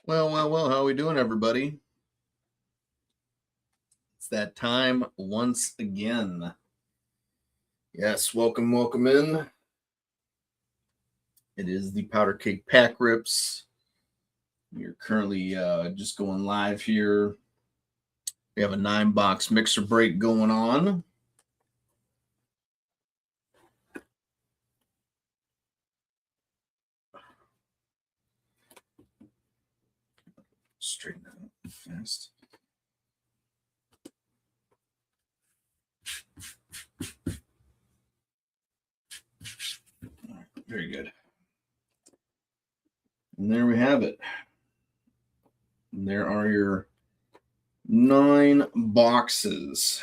Well, how are we doing, everybody? It's that time once again. Yes, welcome in. It is the Powder Cake Pack Rips. We're currently just going live here. We have a 9-box mixer break going on. Straighten that up fast. All right, very good. And there we have it. And there are your 9 boxes.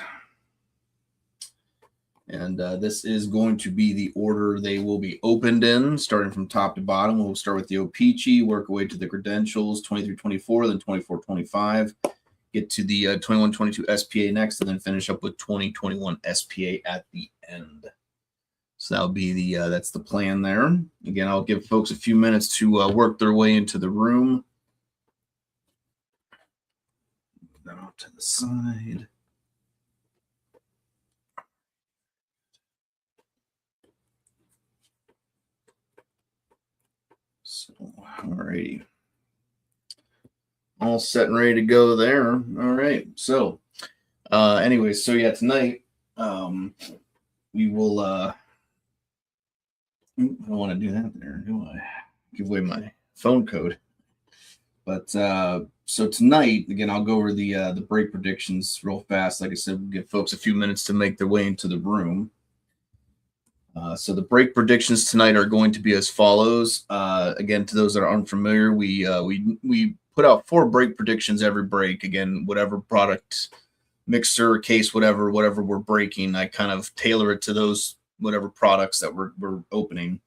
And this is going to be the order they will be opened in, starting from top to bottom. We'll start with the O-Pee-Chee, work away to the Credentials, 23-24, then 24-25, get to the 21-22 SPA next, and then finish up with 20-21 SPA at the end. So that'll be that's the plan there. Again, I'll give folks a few minutes to work their way into the room. Move that off to the side. So, alrighty. All set and ready to go there. All right. So, anyway, so yeah, tonight, we will, I don't want to do that there, do I? Give away my phone code. But, so tonight, again, I'll go over the break predictions real fast. Like I said, we'll give folks a few minutes to make their way into the room. So the break predictions tonight are going to be as follows. Again, to those that are unfamiliar, we put out 4 break predictions every break. Again, whatever product, mixer, case, whatever we're breaking, I kind of tailor it to those whatever products that we're opening.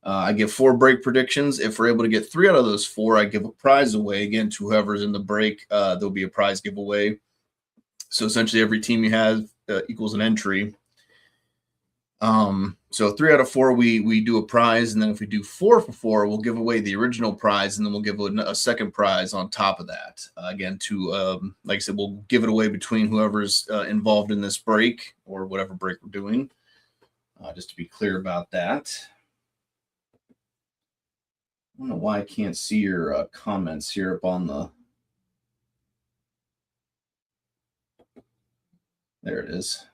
I give 4 break predictions. If we're able to get 3 out of those 4, I give a prize away. Again, to whoever's in the break, there'll be a prize giveaway. So essentially, every team you have equals an entry. So 3 out of 4, we do a prize, and then if we do 4 for 4, we'll give away the original prize, and then we'll give a second prize on top of that. Again, to like I said, we'll give it away between whoever's involved in this break or whatever break we're doing. Just to be clear about that. I don't know why I can't see your comments here up on the. There it is.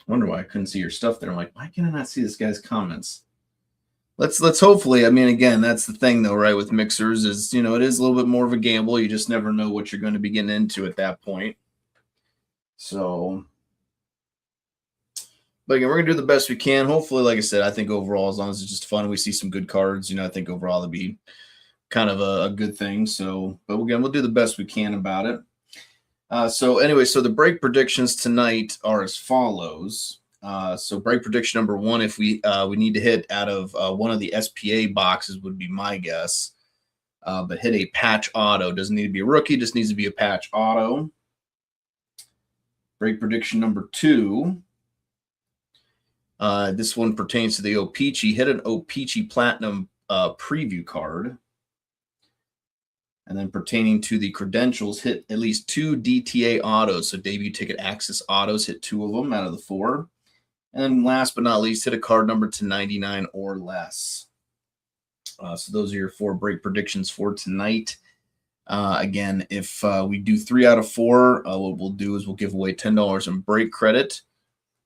Wonder why I couldn't see your stuff there. I'm like, why can I not see this guy's comments? Let's hopefully. I mean, again, that's the thing though, right? With mixers, is it is a little bit more of a gamble. You just never know what you're going to be getting into at that point. So, but again, we're gonna do the best we can. Hopefully, like I said, I think overall, as long as it's just fun, we see some good cards. I think overall it'll be kind of a good thing. So, but again, we'll do the best we can about it. So anyway, so the break predictions tonight are as follows. So break prediction number 1, if we need to hit out of one of the SPA boxes, would be my guess. But hit a patch auto. Doesn't need to be a rookie, just needs to be a patch auto. Break prediction number 2. This one pertains to the O-Pee-Chee. Hit an O-Pee-Chee Platinum preview card. And then pertaining to the Credentials, hit at least 2 DTA autos. So debut ticket access autos, hit 2 of them out of the 4. And then last but not least, hit a card number to 99 or less. So those are your 4 break predictions for tonight. Again, if we do 3 out of 4, what we'll do is we'll give away $10 in break credit.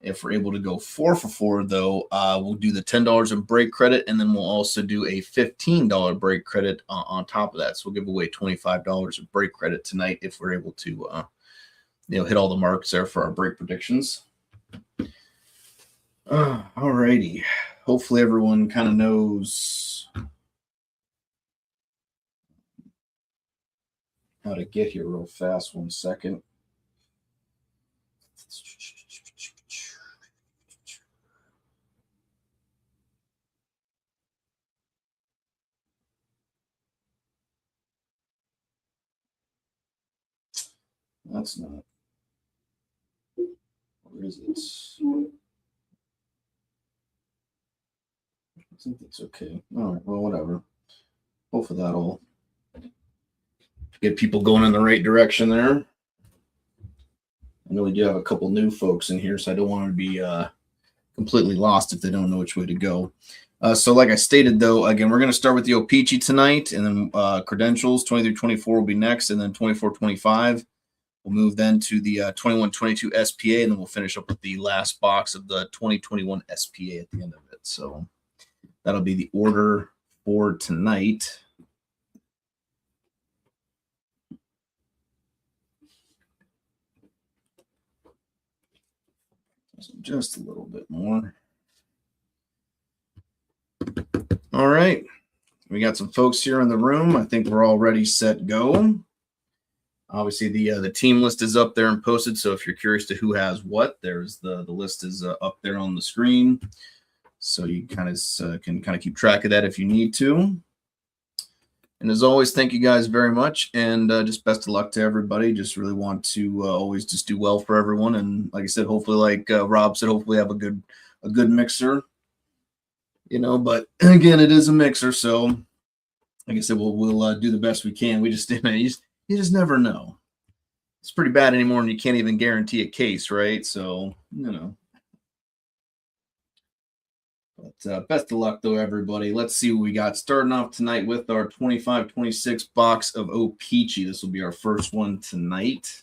If we're able to go 4 for 4, though, we'll do the $10 in break credit, and then we'll also do a $15 break credit on top of that. So we'll give away $25 of break credit tonight if we're able to, hit all the marks there for our break predictions. All righty. Hopefully everyone kind of knows how to get here real fast. 1 second. That's not. Where is it? I think it's okay. All right. Well, whatever. Hopefully that'll get people going in the right direction there. I know we do have a couple new folks in here, so I don't want to be completely lost if they don't know which way to go. So like I stated, though, again, we're going to start with the O-Pee-Chee tonight, and then credentials 23-24 will be next, and then 24-25. We'll move then to the 21-22 SPA, and then we'll finish up with the last box of the 2021 SPA at the end of it. So that'll be the order for tonight. Just a little bit more. All right. We got some folks here in the room. I think we're all ready, set, go. Obviously, the team list is up there and posted. So if you're curious to who has what, there's the list is up there on the screen. So you can kind of keep track of that if you need to. And as always, thank you guys very much, and just best of luck to everybody. Just really want to always just do well for everyone, and like I said, hopefully, like Rob said, hopefully have a good mixer. You know, but again, it is a mixer, so like I said, we'll do the best we can. We just you just never know. It's pretty bad anymore, and you can't even guarantee a case, right? So you know. But best of luck, though, everybody. Let's see what we got. Starting off tonight with our 25-26 box of O-Pee-Chee. This will be our first one tonight.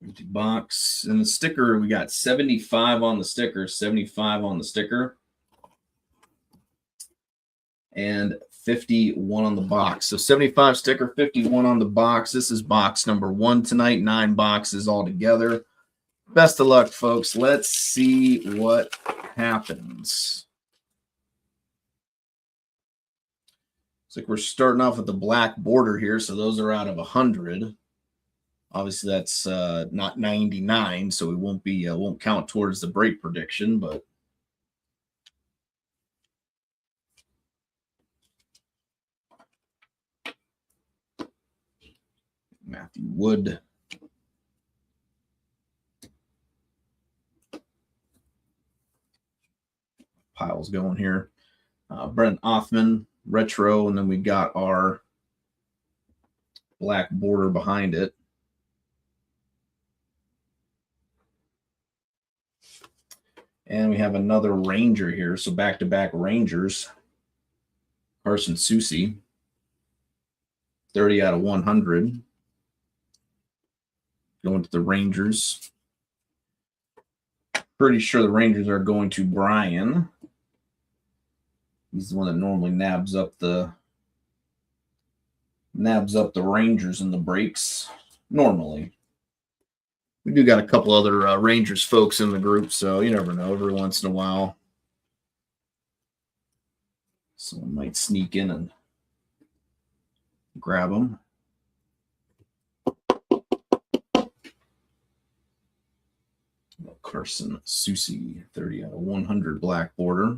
Empty box. And the sticker, we got 75 on the sticker, 75 on the sticker, and 51 on the box. So 75 sticker, 51 on the box. This is box number 1 tonight. 9 boxes all together. Best of luck, folks. Let's see what happens. Looks like we're starting off with the black border here, so those are out of 100. Obviously, that's not 99, so we won't count towards the break prediction, but Matthew Wood. Piles going here. Brent Offman, retro, and then we got our black border behind it. And we have another Ranger here. So back-to-back Rangers. Carson Soucy. 30 out of 100. Going to the Rangers. Pretty sure the Rangers are going to Brian. He's the one that normally nabs up the Rangers in the breaks. Normally. We do got a couple other Rangers folks in the group, so you never know. Every once in a while, someone might sneak in and grab them. Carson Soucy, 30 out of 100 black border.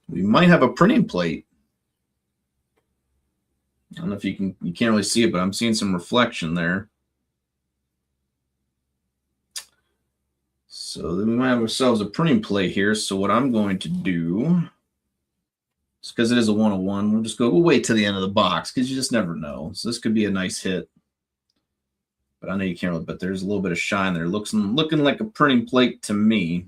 We might have a printing plate. I don't know if you can't really see it, but I'm seeing some reflection there. So then we might have ourselves a printing plate here. So what I'm going to do, just because it is a 101, we'll wait till the end of the box because you just never know. So this could be a nice hit. But I know you can't really, but there's a little bit of shine there. Looking like a printing plate to me.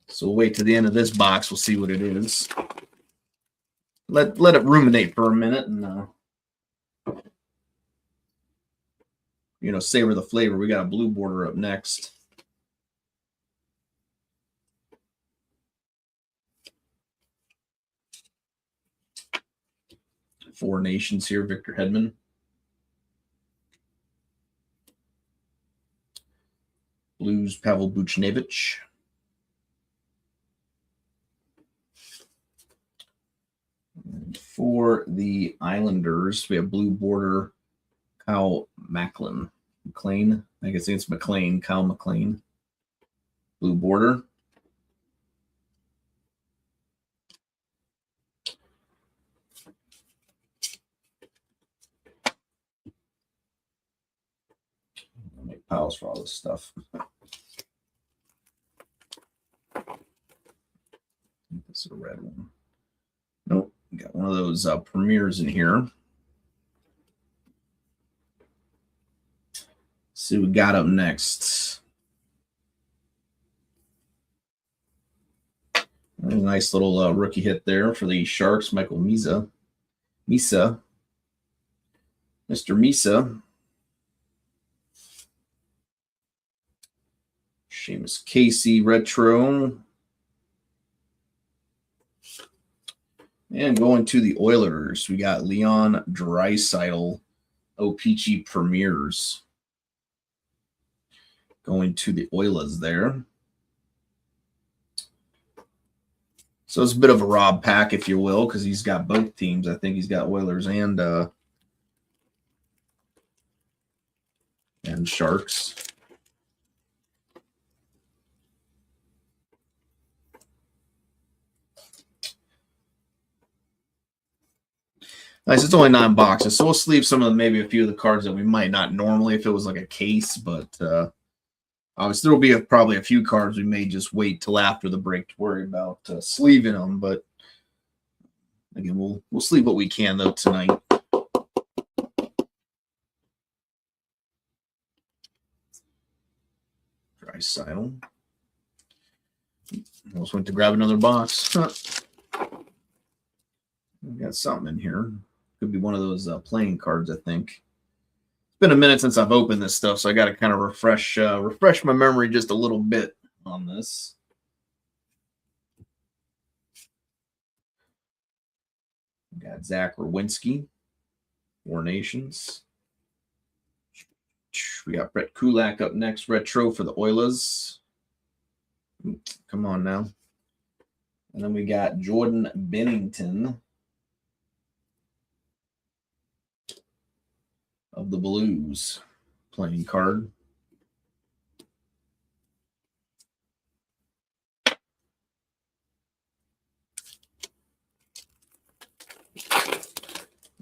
So we'll wait till the end of this box. We'll see what it is. Let it ruminate for a minute and savor the flavor. We got a blue border up next. Four Nations here, Victor Hedman. Blues, Pavel Buchnevich. And for the Islanders, we have blue border, Kyle McLean. I guess it's McLean. Kyle McLean. Blue border. I'll make piles for all this stuff. This is a red one. Nope. Got one of those premieres in here. See what we got up next. A nice little rookie hit there for the Sharks, Michael Misa. Mr. Misa. Seamus Casey retro. And going to the Oilers, we got Leon Draisaitl O-Pee-Chee premieres. Going to the Oilers there. So it's a bit of a Rob pack, if you will, because he's got both teams. I think he's got Oilers and Sharks. Nice. It's only 9 boxes, so we'll sleeve some of maybe a few of the cards that we might not normally if it was like a case, but obviously there will be probably a few cards we may just wait till after the break to worry about sleeving them. But again, we'll sleeve what we can though tonight. Draisaitl. Almost went to grab another box. We got something in here. Could be one of those playing cards, I think. It's been a minute since I've opened this stuff, so I got to kind of refresh my memory just a little bit on this. We got Zach Werenski, War Nations. We got Brett Kulak up next, retro for the Oilers. Come on now. And then we got Jordan Binnington of the Blues playing card.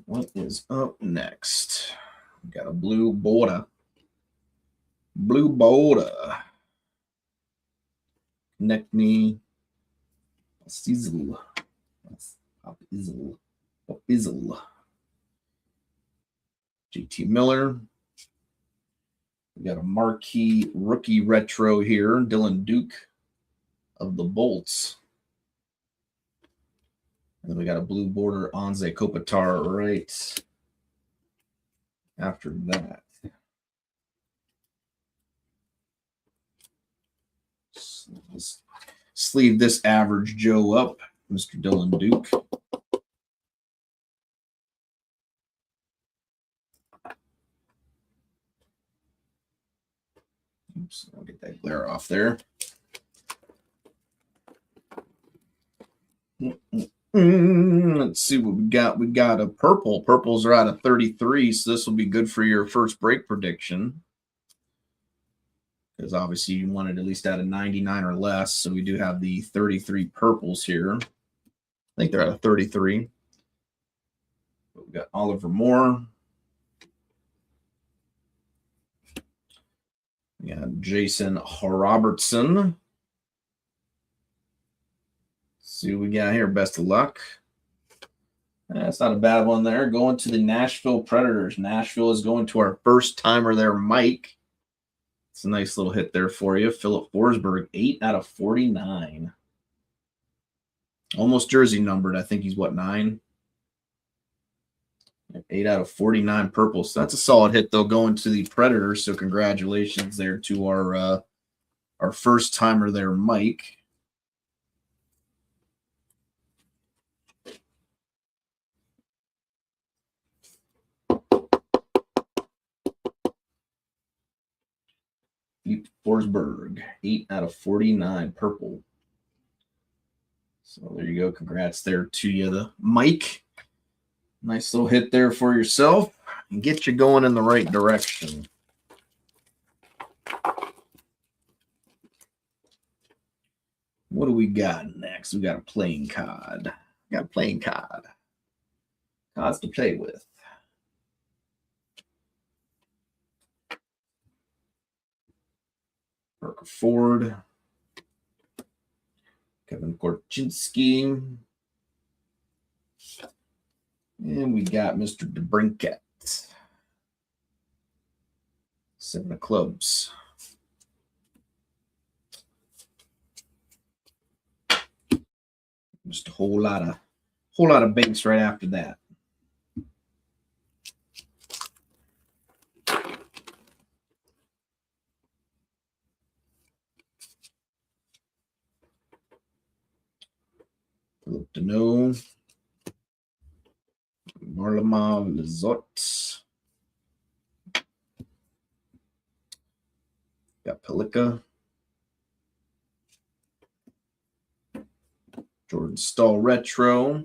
What is up next? We got a blue border. Blue border. Connect me. Sizzle. Izzle. JT Miller. We got a marquee rookie retro here. Dylan Duke of the Bolts. And then we got a blue border Anze Kopitar right after that. Let's sleeve this average Joe up, Mr. Dylan Duke. Oops, I'll get that glare off there. Let's see what we got. We got a purple. Purples are out of 33, so this will be good for your first break prediction. Because obviously you wanted at least out of 99 or less, so we do have the 33 purples here. I think they're out of 33. But we got Oliver Moore. We got Jason Robertson. See what we got here. Best of luck. That's not a bad one there. Going to the Nashville Predators. Nashville is going to our first timer there, Mike. It's a nice little hit there for you. Philip Forsberg, 8 out of 49. Almost jersey numbered. I think he's, what, 9? 8 out of 49 purple. So that's a solid hit, though, going to the Predators. So congratulations there to our first timer there, Mike. Forsberg, 8 out of 49 purple. So there you go. Congrats there to you, the Mike. Nice little hit there for yourself. and get you going in the right direction. What do we got next? We got a playing card. Got a playing card. Cards to play with. Parker Ford. Kevin Korchinski. And we got Mr. DeBrincat. 7 of clubs. Just a whole lot of banks right after that. Philip Deneau. Varlamov Lizotte. Got Pelika. Jordan Stahl Retro.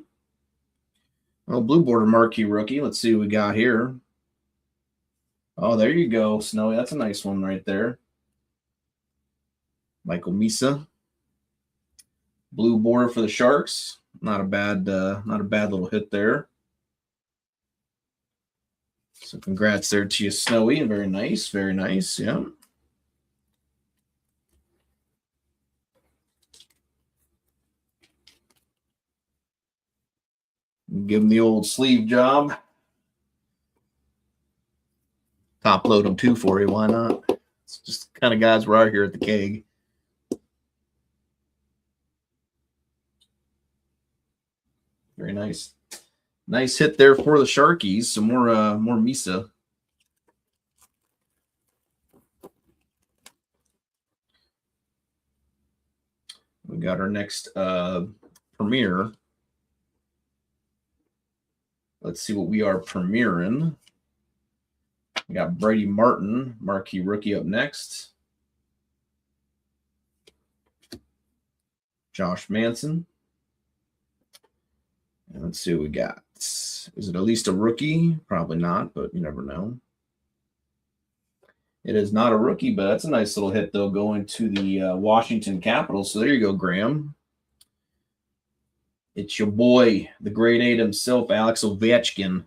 Oh, blue border marquee rookie. Let's see what we got here. Oh, there you go, Snowy. That's a nice one right there. Michael Misa. Blue border for the Sharks. Not a bad little hit there. So congrats there to you, Snowy. Very nice, very nice. Yeah. Give him the old sleeve job. Top load them too for you. Why not? It's just the kind of guys we're out here at the keg. Very nice. Nice hit there for the Sharkies. Some more Misa. We got our next premiere. Let's see what we are premiering. We got Brady Martin, marquee rookie, up next. Josh Manson. And let's see what we got. Is it at least a rookie? Probably not, but you never know. It is not a rookie, but that's a nice little hit, though, going to the Washington Capitals. So there you go, Graham. It's your boy, the grade 8 himself, Alex Ovechkin.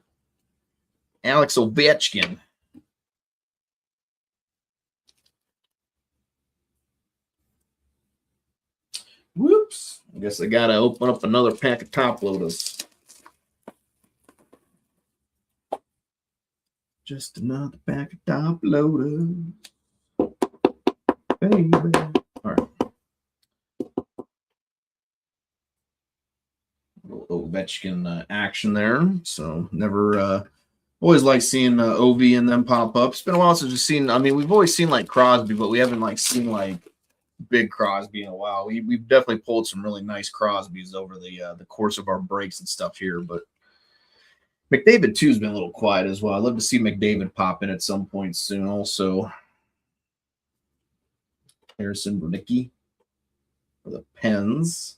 Alex Ovechkin. Whoops. I guess I got to open up another pack of top loaders. Just another pack of top loaders. Baby. All right. Ovechkin action there. So never always like seeing Ov and them pop up. It's been a while since we've seen. I mean, we've always seen like Crosby, but we haven't like seen like big Crosby in a while. We've definitely pulled some really nice Crosbys over the course of our breaks and stuff here, but McDavid too has been a little quiet as well. I'd love to see McDavid pop in at some point soon. Also, Harrison Bernicki for the Pens.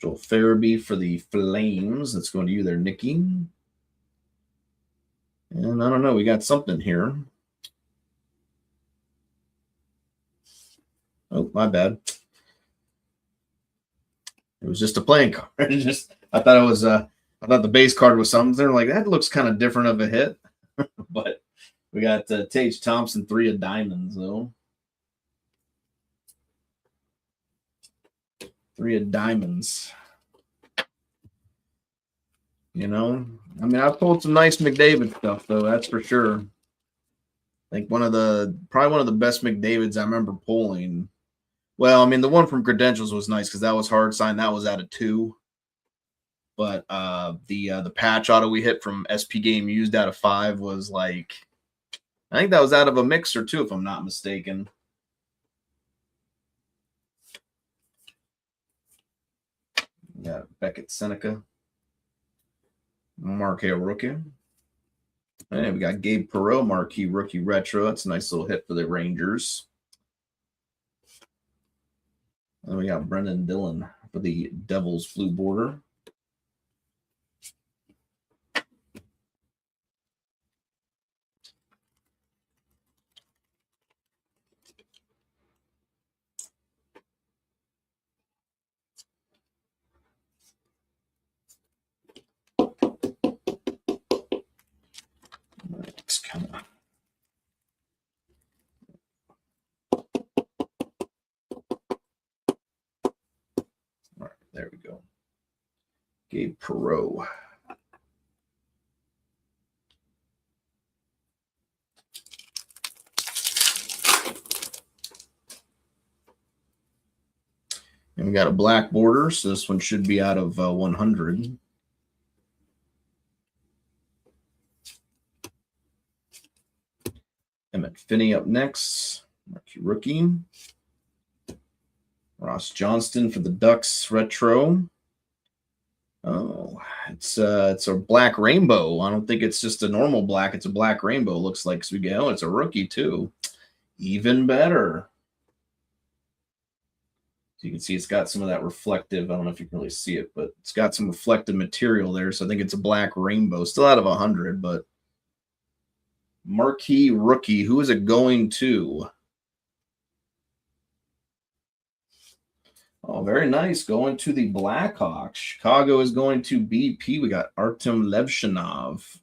Joel Farabee for the Flames. That's going to you there, Nikki. And I don't know. We got something here. Oh, my bad. It was just a playing card. I thought it was I thought the base card was something like that. Looks kind of different of a hit. But we got Tage Thompson, 3 of diamonds, though. 3 of diamonds. You know, I mean, I've pulled some nice McDavid stuff, though. That's for sure. I think probably one of the best McDavids I remember pulling. Well, I mean, the one from Credentials was nice because that was hard signed. That was out of 2. But the patch auto we hit from SP Game Used out of 5 was like, I think that was out of a mixer too, if I'm not mistaken. Yeah, Beckett Seneca. Mark Hale rookie. And we got Gabe Perreault, marquee rookie retro. That's a nice little hit for the Rangers. And we got Brendan Dillon for the Devils blue border. There we go. Gabe Perreault. And we got a black border, so this one should be out of 100. Emmett Finney up next. Marquee rookie. Ross Johnston for the Ducks retro. Oh, it's a black rainbow. I don't think it's just a normal black. It's a black rainbow. Looks like oh, it's a rookie too. Even better. So you can see it's got some of that reflective. I don't know if you can really see it, but it's got some reflective material there. So I think it's a black rainbow. Still out of 100, but marquee rookie. Who is it going to? Oh, very nice. Going to the Blackhawks. Chicago is going to BP. We got Artem Levshinov.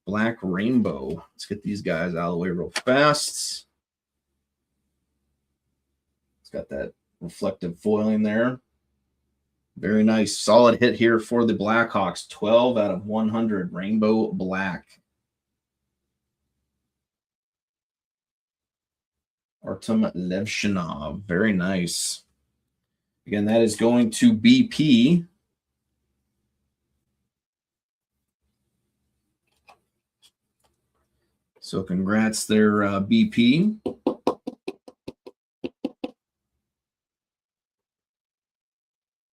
Black rainbow. Let's get these guys out of the way real fast. It's got that reflective foiling there. Very nice. Solid hit here for the Blackhawks. 12 out of 100. Rainbow black. Artem Levshinov. Very nice. Again, that is going to BP. So congrats there, BP.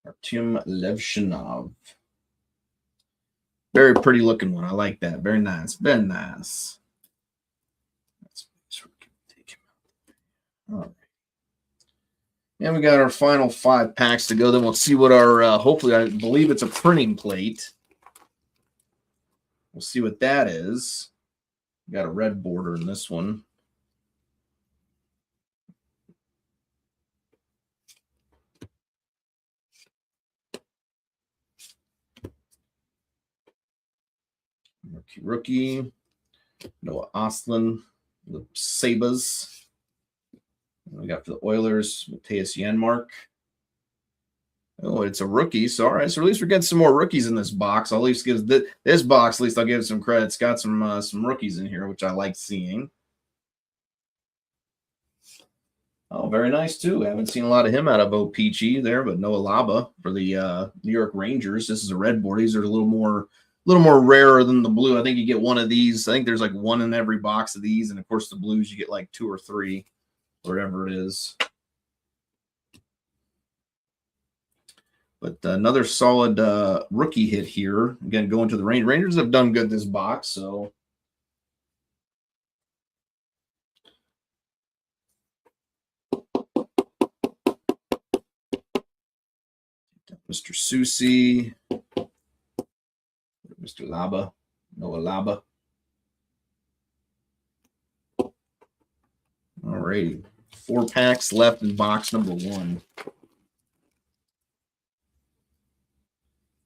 Artem Levshinov. Very pretty looking one. I like that. Very nice. Very nice. All right. And we got our final 5 packs to go. Then we'll see what our, hopefully, I believe it's a printing plate. We'll see what that is. We got a red border in this one. Rookie. Noah Ostlund. The Sabres. We got for the Oilers, Matthias Janmark. Oh, it's a rookie. So, all right. So, at least we're getting some more rookies in this box. I'll at least give this box, at least I'll give it some credit. It's got some rookies in here, which I like seeing. Oh, very nice, too. Haven't seen a lot of him out of O-Pee-Chee there, but Noah Laba for the New York Rangers. This is a red board. These are a little more rarer than the blue. I think you get one of these. I think there's like one in every box of these. And, of course, the blues, you get like 2 or 3. Whatever it is. But another solid rookie hit here. Again, going to the Rangers. Rangers have done good this box, so. Mr. Soucy. Mr. Laba. Noah Laba. All righty. 4 packs left in box number 1.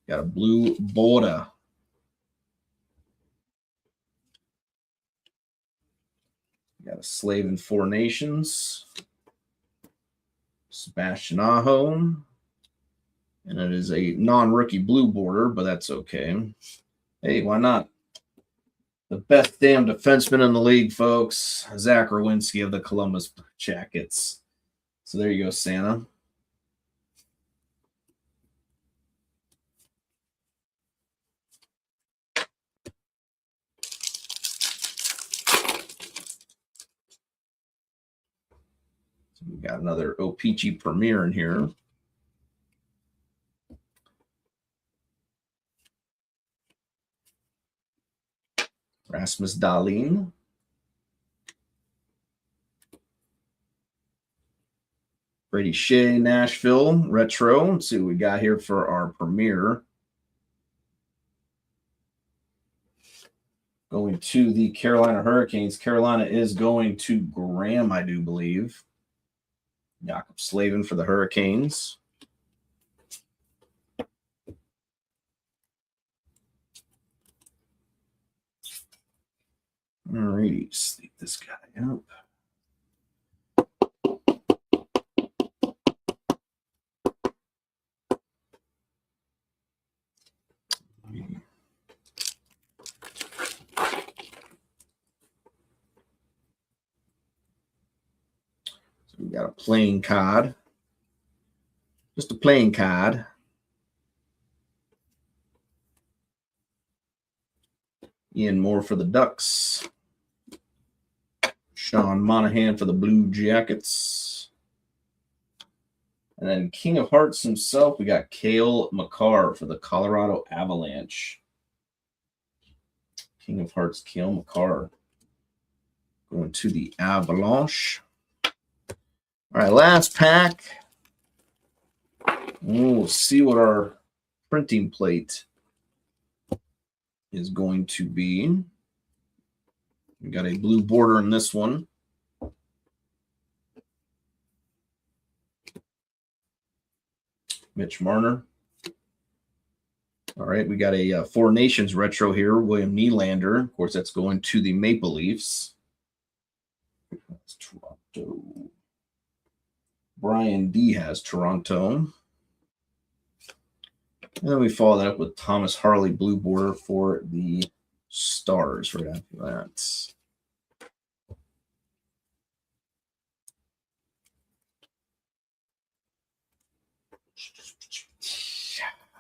Got a blue border. Got a Slave in 4 Nations. Sebastian Aho. And it is a non-rookie blue border, but that's okay. Hey, why not? The best damn defenseman in the league, folks. Zach Rowinski of the Columbus Jackets. So there you go, Santa. So we got another O-Pee-Chee Premier in here. Rasmus Dahlin. Brady Shea, Nashville, retro. Let's see what we got here for our premiere. Going to the Carolina Hurricanes. Carolina is going to Graham, I do believe. Jakob Slavin for the Hurricanes. All righty, sleep this guy up. got a playing card. Just a playing card. Ian Moore for the Ducks. Sean Monahan for the Blue Jackets. And then King of Hearts himself, we got Cale Makar for the Colorado Avalanche. King of Hearts, Cale Makar. Going to the Avalanche. All right, last pack. We'll see what our printing plate is going to be. We got a blue border in this one. Mitch Marner. All right, we got a Four Nations retro here. William Nylander. Of course, that's going to the Maple Leafs. That's Toronto. Brian D has Toronto. And then we follow that up with Thomas Harley blue border for the Stars right after that.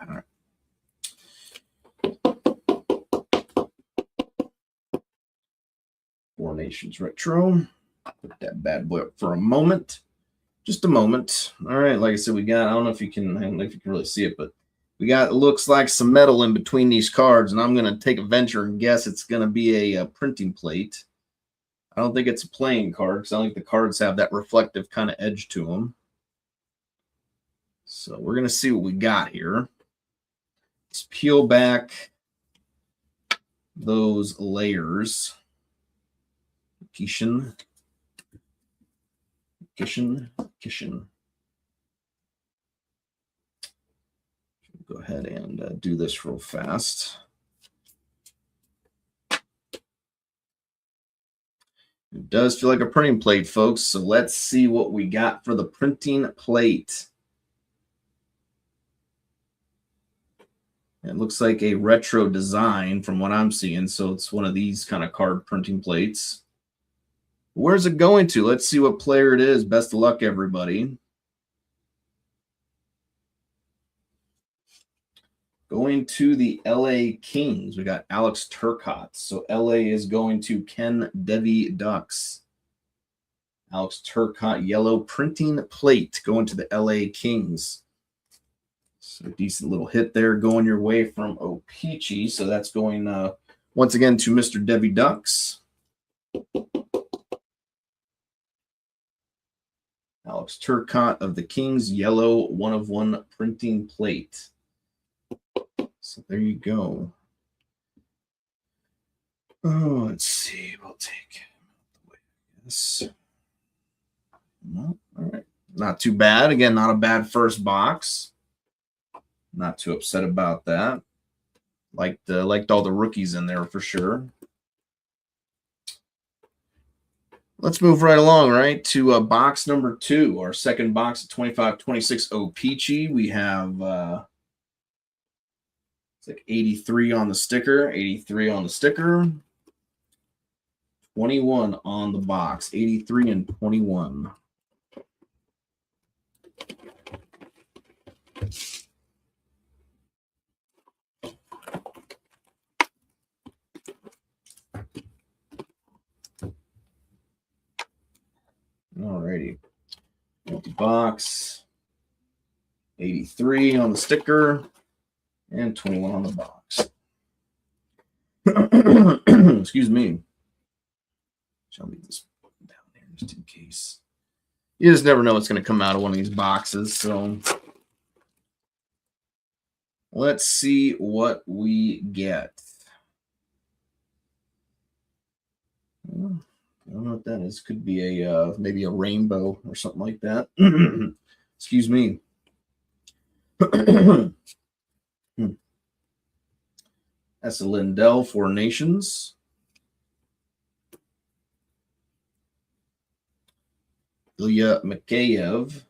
All right. Four Nations retro. Put that bad boy up for a moment. Just a moment. All right, like I said, we got, I don't know if you can really see it, but we got, it looks like some metal in between these cards, and I'm going to take a venture and guess it's going to be a printing plate. I don't think it's a playing card because I think the cards have that reflective kind of edge to them. So we're going to see what we got here. Let's peel back those layers. Kishin. Go ahead and do this real fast. It does feel like a printing plate, folks. So let's see what we got for the printing plate. It looks like a retro design from what I'm seeing. So it's one of these kind of card printing plates. Where's it going to? Let's see what player it is. Best of luck, everybody. Going to the LA Kings. We got Alex Turcotte. So LA is going to Ken Devi Ducks. Alex Turcotte yellow printing plate going to the LA Kings. So a decent little hit there going your way from O-Pee-Chee. So that's going once again to Mr. Devi Ducks. Alex Turcotte of the Kings, yellow 1/1 printing plate. So there you go. Oh, let's see. We'll take this. No, all right. Not too bad. Again, not a bad first box. Not too upset about that. Liked all the rookies in there for sure. Let's move right along, right, to box number 2, our second box at 25-26 O-Pee-Chee. We have it's like 83 on the sticker, 83 on the sticker, 21 on the box, 83 and 21. Alrighty. Empty box. 83 on the sticker. And 21 on the box. Excuse me. Shall leave this down there just in case. You just never know what's going to come out of one of these boxes. So let's see what we get. I don't know what that is. Could be a maybe a rainbow or something like that. Excuse me. That's a Lindell Four Nations. Ilya Mikheyev.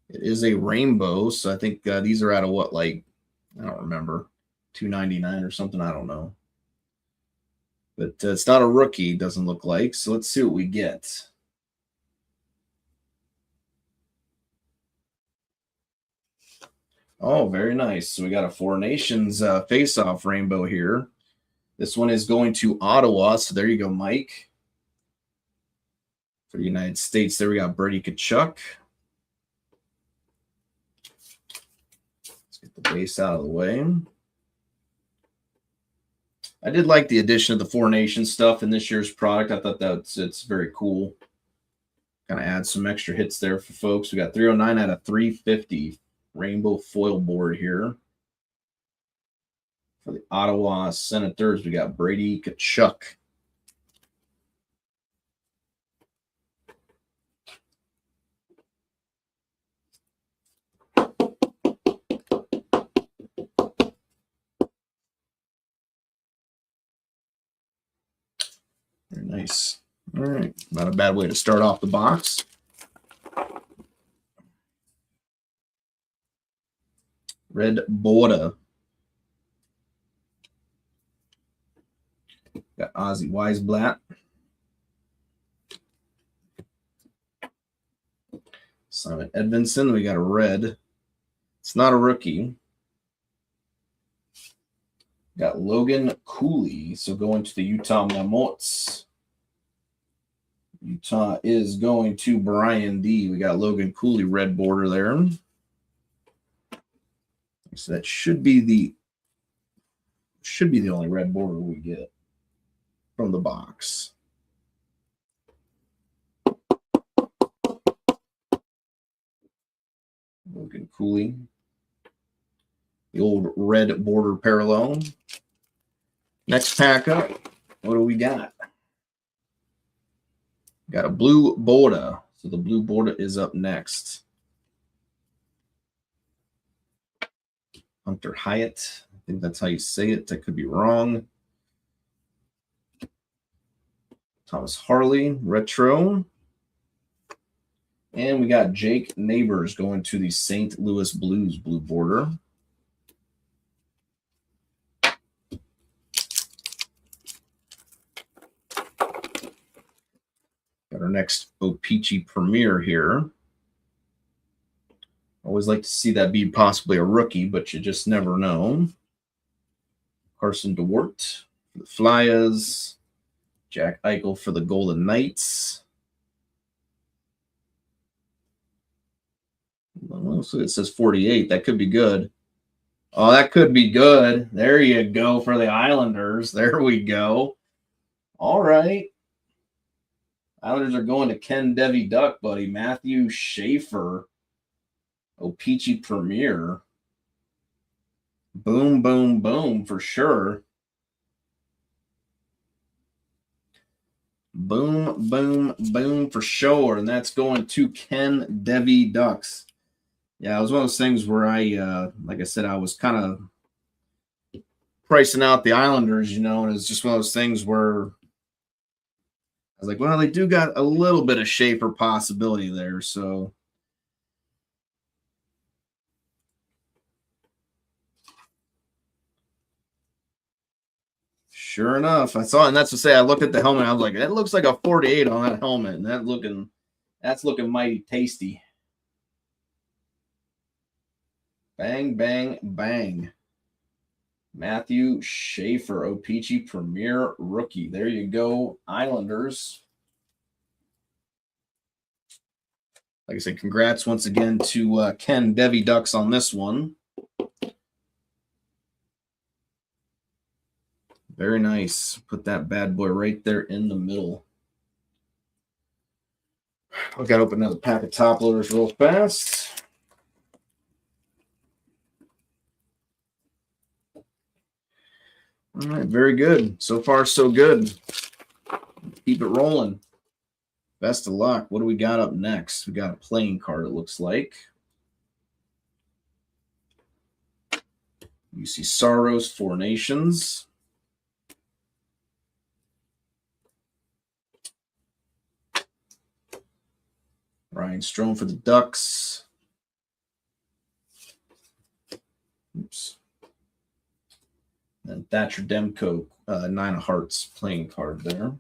It is a rainbow, so I think these are out of what, like, I don't remember, $2.99 or something. I don't know. But it's not a rookie, doesn't look like. So let's see what we get. Oh, very nice. So we got a Four Nations face-off rainbow here. This one is going to Ottawa. So there you go, Mike. For the United States, there we got Brady Tkachuk. Let's get the base out of the way. I did like the addition of the Four Nations stuff in this year's product. I thought it's very cool. Kind of add some extra hits there for folks. We got 309 out of 350 rainbow foil board here. For the Ottawa Senators, we got Brady Tkachuk. Very nice. All right, not a bad way to start off the box. Red Border. Got Ozzy Weisblatt. Simon Edvinsson. We got a red. It's not a rookie. Got Logan Cooley. So going to the Utah Mammoths. Utah is going to Brian D. We got Logan Cooley, red border there. So that should be the only red border we get from the box. Logan Cooley. The old red border parallel. Next pack up. What do we got? Got a blue border. So the blue border is up next. Hunter Hyatt. I think that's how you say it. I could be wrong. Thomas Harley, retro. And we got Jake Neighbors going to the St. Louis Blues blue border. Got our next O-Pee-Chee Premier here. Always like to see that be possibly a rookie, but you just never know. Carson DeWart for the Flyers. Jack Eichel for the Golden Knights. So it says 48. That could be good. Oh, that could be good. There you go for the Islanders. There we go. All right. Islanders are going to Ken Devy Duck, buddy. Matthew Schaefer. O-Pee-Chee Premier. Boom, boom, boom for sure. Boom, boom, boom for sure. And that's going to Ken Devy Ducks. Yeah, it was one of those things where I, like I said, I was kind of pricing out the Islanders, you know, and it's just one of those things where I was like, well, they do got a little bit of Schaefer possibility there. So sure enough, I saw it, and that's to say, I looked at the helmet. I was like, it looks like a 48 on that helmet, and that's looking mighty tasty. Bang, bang, bang. Matthew Schaefer, O-Pee-Chee Premier rookie. There you go, Islanders. Like I said, congrats once again to Ken Devy Ducks on this one. Very nice. Put that bad boy right there in the middle. I've got to open another pack of top loaders real fast. All right, very good. So far, so good. Keep it rolling. Best of luck. What do we got up next? We got a playing card, it looks like. UC Saros, Four Nations. Ryan Strome for the Ducks. Oops. And Thatcher Demko, Nine of Hearts playing card there.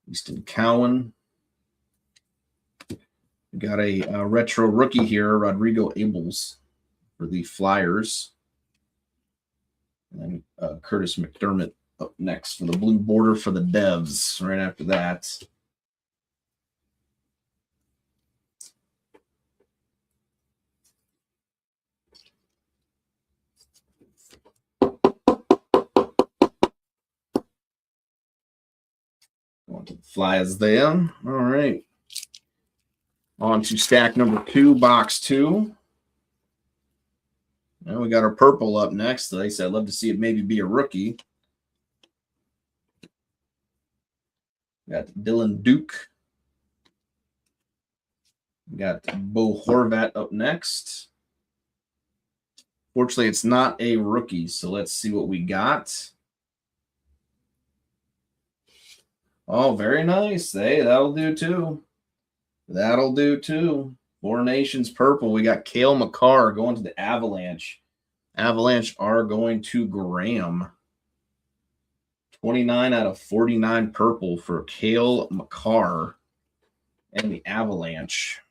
Easton Cowan. We got a retro rookie here, Rodrigo Abels for the Flyers. And then Curtis McDermott up next for the blue border for the Devs right after that. Going to the Flyers there. All right. On to stack number 2, box 2. And we got our purple up next. Like I said, I'd love to see it maybe be a rookie. Got Dylan Duke. We got Bo Horvat up next. Fortunately, it's not a rookie, so let's see what we got. Oh, very nice. Hey, that'll do too. That'll do too. 4 Nations purple. We got Cale Makar going to the Avalanche. Avalanche are going to Graham. 29 out of 49 purple for Cale Makar and the Avalanche.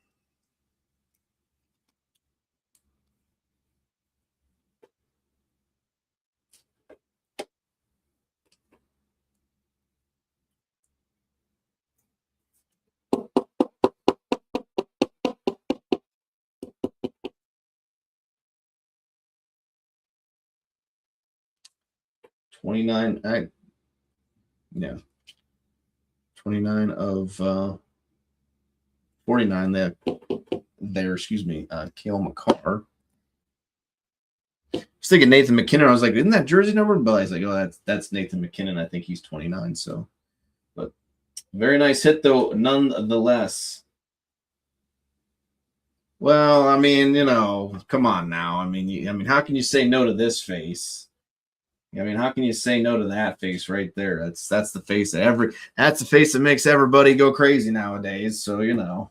Yeah. 29 of 49 there, excuse me, Cale Makar. I was thinking Nathan McKinnon. I was like, isn't that jersey number? But I was like, oh, that's Nathan McKinnon. I think he's 29. So, but very nice hit though, nonetheless. Well, I mean, you know, come on now. I mean, how can you say no to this face? I mean, how can you say no to that face right there? That's the face that's the face that makes everybody go crazy nowadays. So, you know.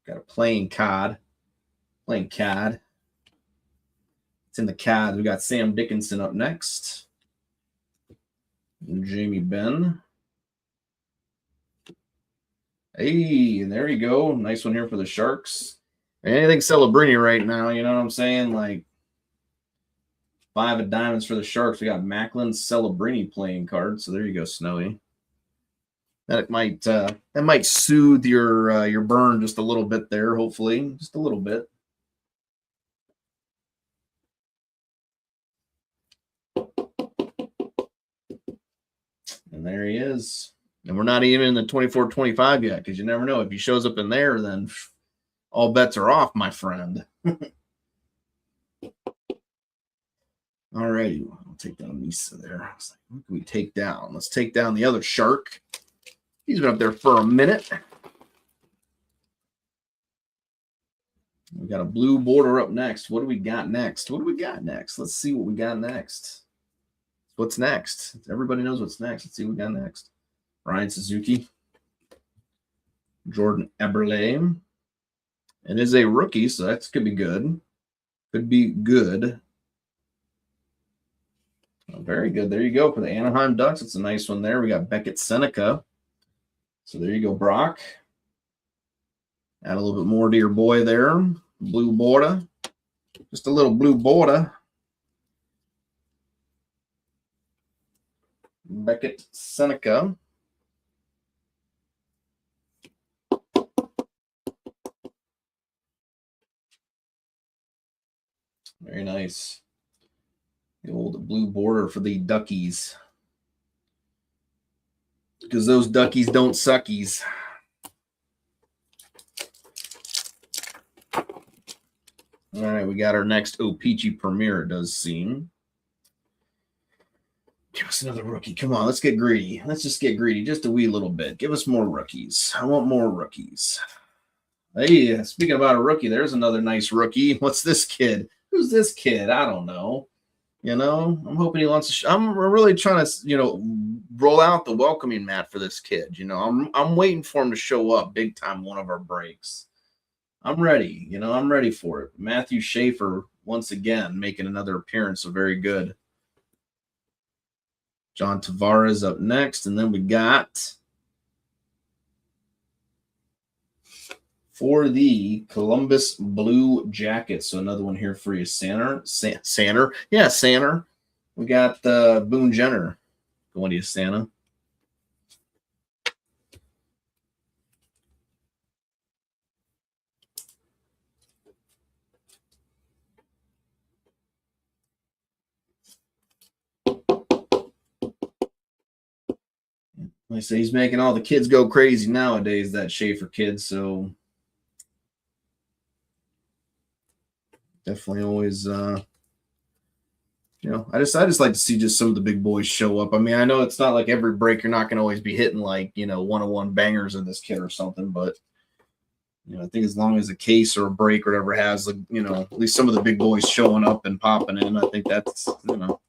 Got a playing card. It's in the card. We got Sam Dickinson up next. And Jamie Benn. Hey, there you go. Nice one here for the Sharks. Anything Celebrini right now, you know what I'm saying? Like 5 of diamonds for the Sharks. We got Macklin Celebrini playing card. So there you go, Snowy. That might soothe your burn just a little bit there, hopefully. Just a little bit. And there he is. And we're not even in the 24-25 yet, because you never know. If he shows up in there, then all bets are off, my friend. All righty. I'll take down Misa there. I was like, what can we take down? Let's take down the other Shark. He's been up there for a minute. We got a blue border up next. What do we got next? Let's see what we got next. What's next? Everybody knows what's next. Let's see what we got next. Ryan Suzuki. Jordan Eberle. It is a rookie, so that could be good. Could be good. Oh, very good. There you go for the Anaheim Ducks. It's a nice one there. We got Beckett Seneca. So there you go, Brock. Add a little bit more to your boy there. Blue border. Just a little blue border. Beckett Seneca. Very nice. The old blue border for the Duckies. Because those Duckies don't suckies. All right, we got our next O-Pee-Chee Premier, it does seem. Give us another rookie. Come on, let's get greedy. Let's just get greedy just a wee little bit. Give us more rookies. I want more rookies. Hey, speaking about a rookie, there's another nice rookie. What's this kid? Who's this kid? I don't know. You know, I'm hoping he wants to. I'm really trying to, you know, roll out the welcoming mat for this kid. You know, I'm waiting for him to show up big time one of our breaks. I'm ready. You know, I'm ready for it. Matthew Schaefer once again, making another appearance. So very good. John Tavares up next. And then we got for the Columbus Blue Jackets. So another one here for you, Sanner. Sanner. Yeah, Sanner. We got Boone Jenner going to you, Santa. Like I say, he's making all the kids go crazy nowadays, that Schaefer kid. So definitely always, I just like to see just some of the big boys show up. I mean, I know it's not like every break you're not going to always be hitting like, 101 bangers of this kid or something, but I think as long as a case or a break or whatever has, at least some of the big boys showing up and popping in, I think that's,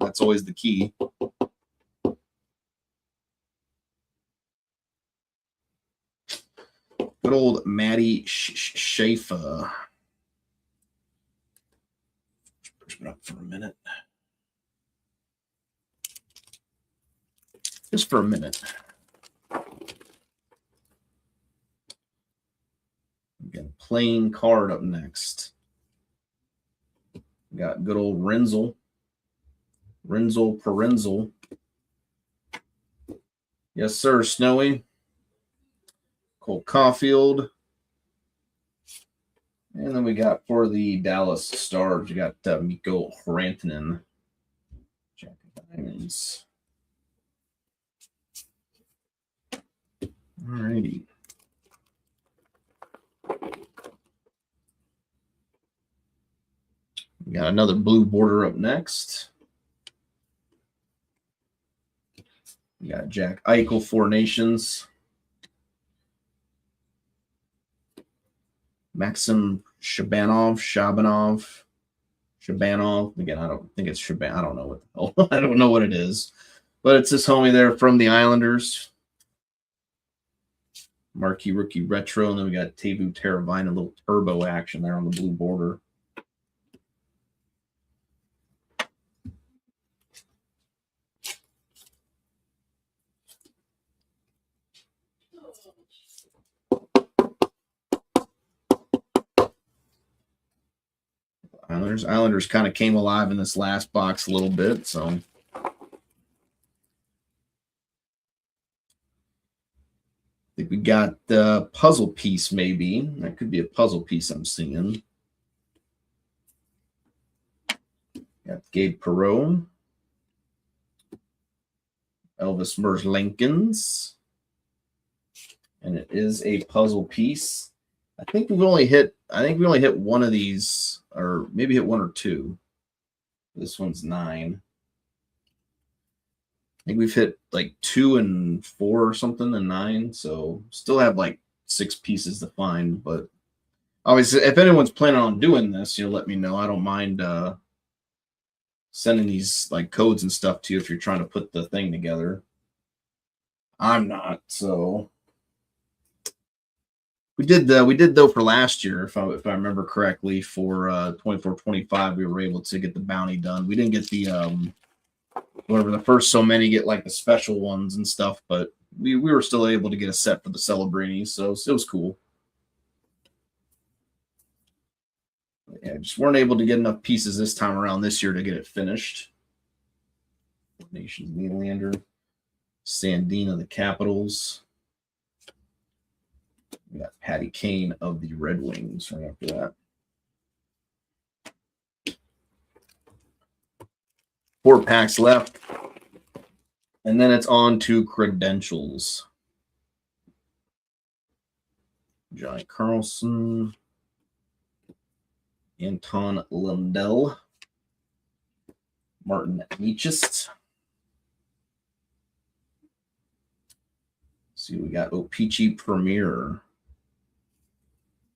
that's always the key. Good old Matty Schaefer. Push it up for a minute. Just for a minute. We got a plain card up next. We got good old Renzel Parenzel. Yes, sir, Snowy. Cole Caulfield. And then we got for the Dallas Stars, we got Mikko Rantanen. Jack of Diamonds. All righty. We got another blue border up next. We got Jack Eichel, Four Nations. Maxim Shabanov. Again, I don't think it's Shaban. I don't know what the hell. I don't know what it is. But it's this homie there from the Islanders. Marquee Rookie Retro. And then we got Teuvo Teravainen, a little turbo action there on the blue border. Islanders kind of came alive in this last box a little bit, so I think we got the puzzle piece, maybe. That could be a puzzle piece I'm seeing. Got Gabe Perreault. Elvis Merzlikins. And it is a puzzle piece. I think we only hit one of these, or maybe hit one or two. This one's 9. I think we've hit like 2 and 4 or something and 9. So still have like 6 pieces to find. But obviously, if anyone's planning on doing this, let me know. I don't mind sending these like codes and stuff to you if you're trying to put the thing together. I'm not, so we did though for last year, if I remember correctly, for 24-25, we were able to get the bounty done. We didn't get the whatever the first so many get like the special ones and stuff, but we were still able to get a set for the Celebrinies, so it was cool. Yeah, just weren't able to get enough pieces this time around this year to get it finished. Nations Nylander, Sandin of the Capitals. We got Patty Kane of the Red Wings right after that. 4 packs left. And then it's on to credentials. Johnny Carlson. Anton Lundell. Martin Necas. See, we got O-Pee-Chee Premier.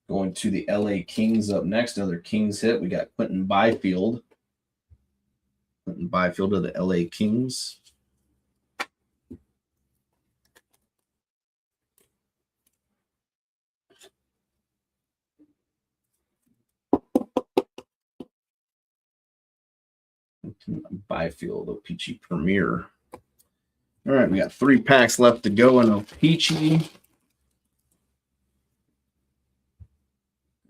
Going to the LA Kings up next. Another Kings hit. We got Quentin Byfield. Quentin Byfield of the LA Kings. Byfield O-Pee-Chee Premier. All right, we got 3 packs left to go in O-Pee-Chee.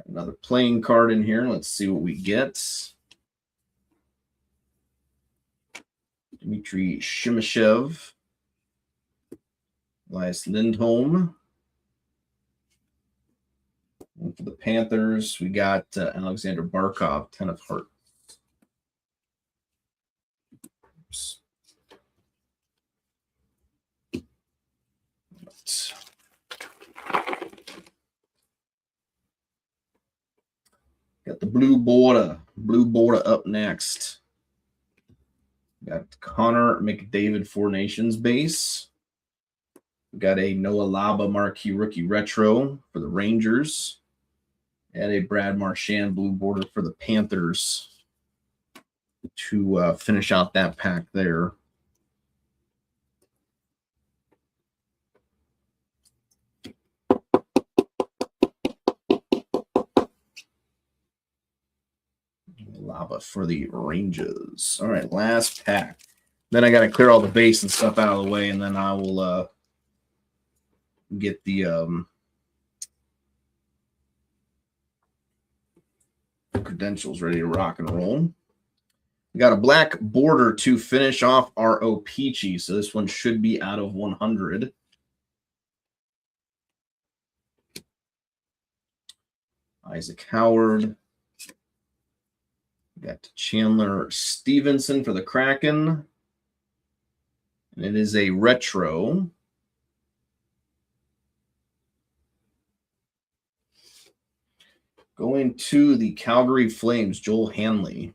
Another playing card in here. Let's see what we get. Dmitry Shemashev. Elias Lindholm. And for the Panthers, we got Alexander Barkov, 10 of hearts. Oops. Got the blue border up next. Got Connor McDavid, 4 Nations base. We got a Noah Laba marquee rookie retro for the Rangers. And a Brad Marchand blue border for the Panthers to finish out that pack there. Lava for the Rangers. All right, last pack. Then I got to clear all the base and stuff out of the way, and then I will get the credentials ready to rock and roll. We got a black border to finish off our O-Pee-Chee, so this one should be out of 100. Isaac Howard. We got Chandler Stevenson for the Kraken. And it is a retro. Going to the Calgary Flames, Joel Hanley.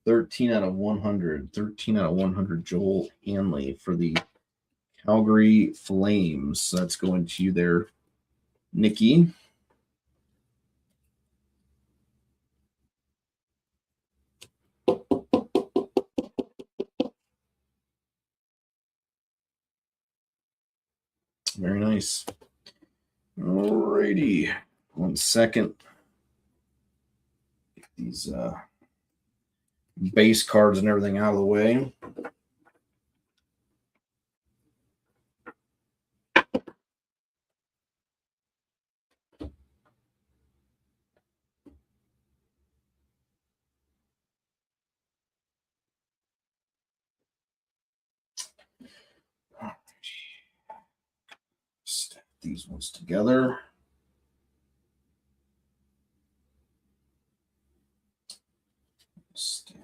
13 out of 100. 13 out of 100, Joel Hanley for the Calgary Flames. So that's going to you there, Nikki. Very nice. Alrighty. 1 second. Get these base cards and everything out of the way. Stack these ones together. Stack.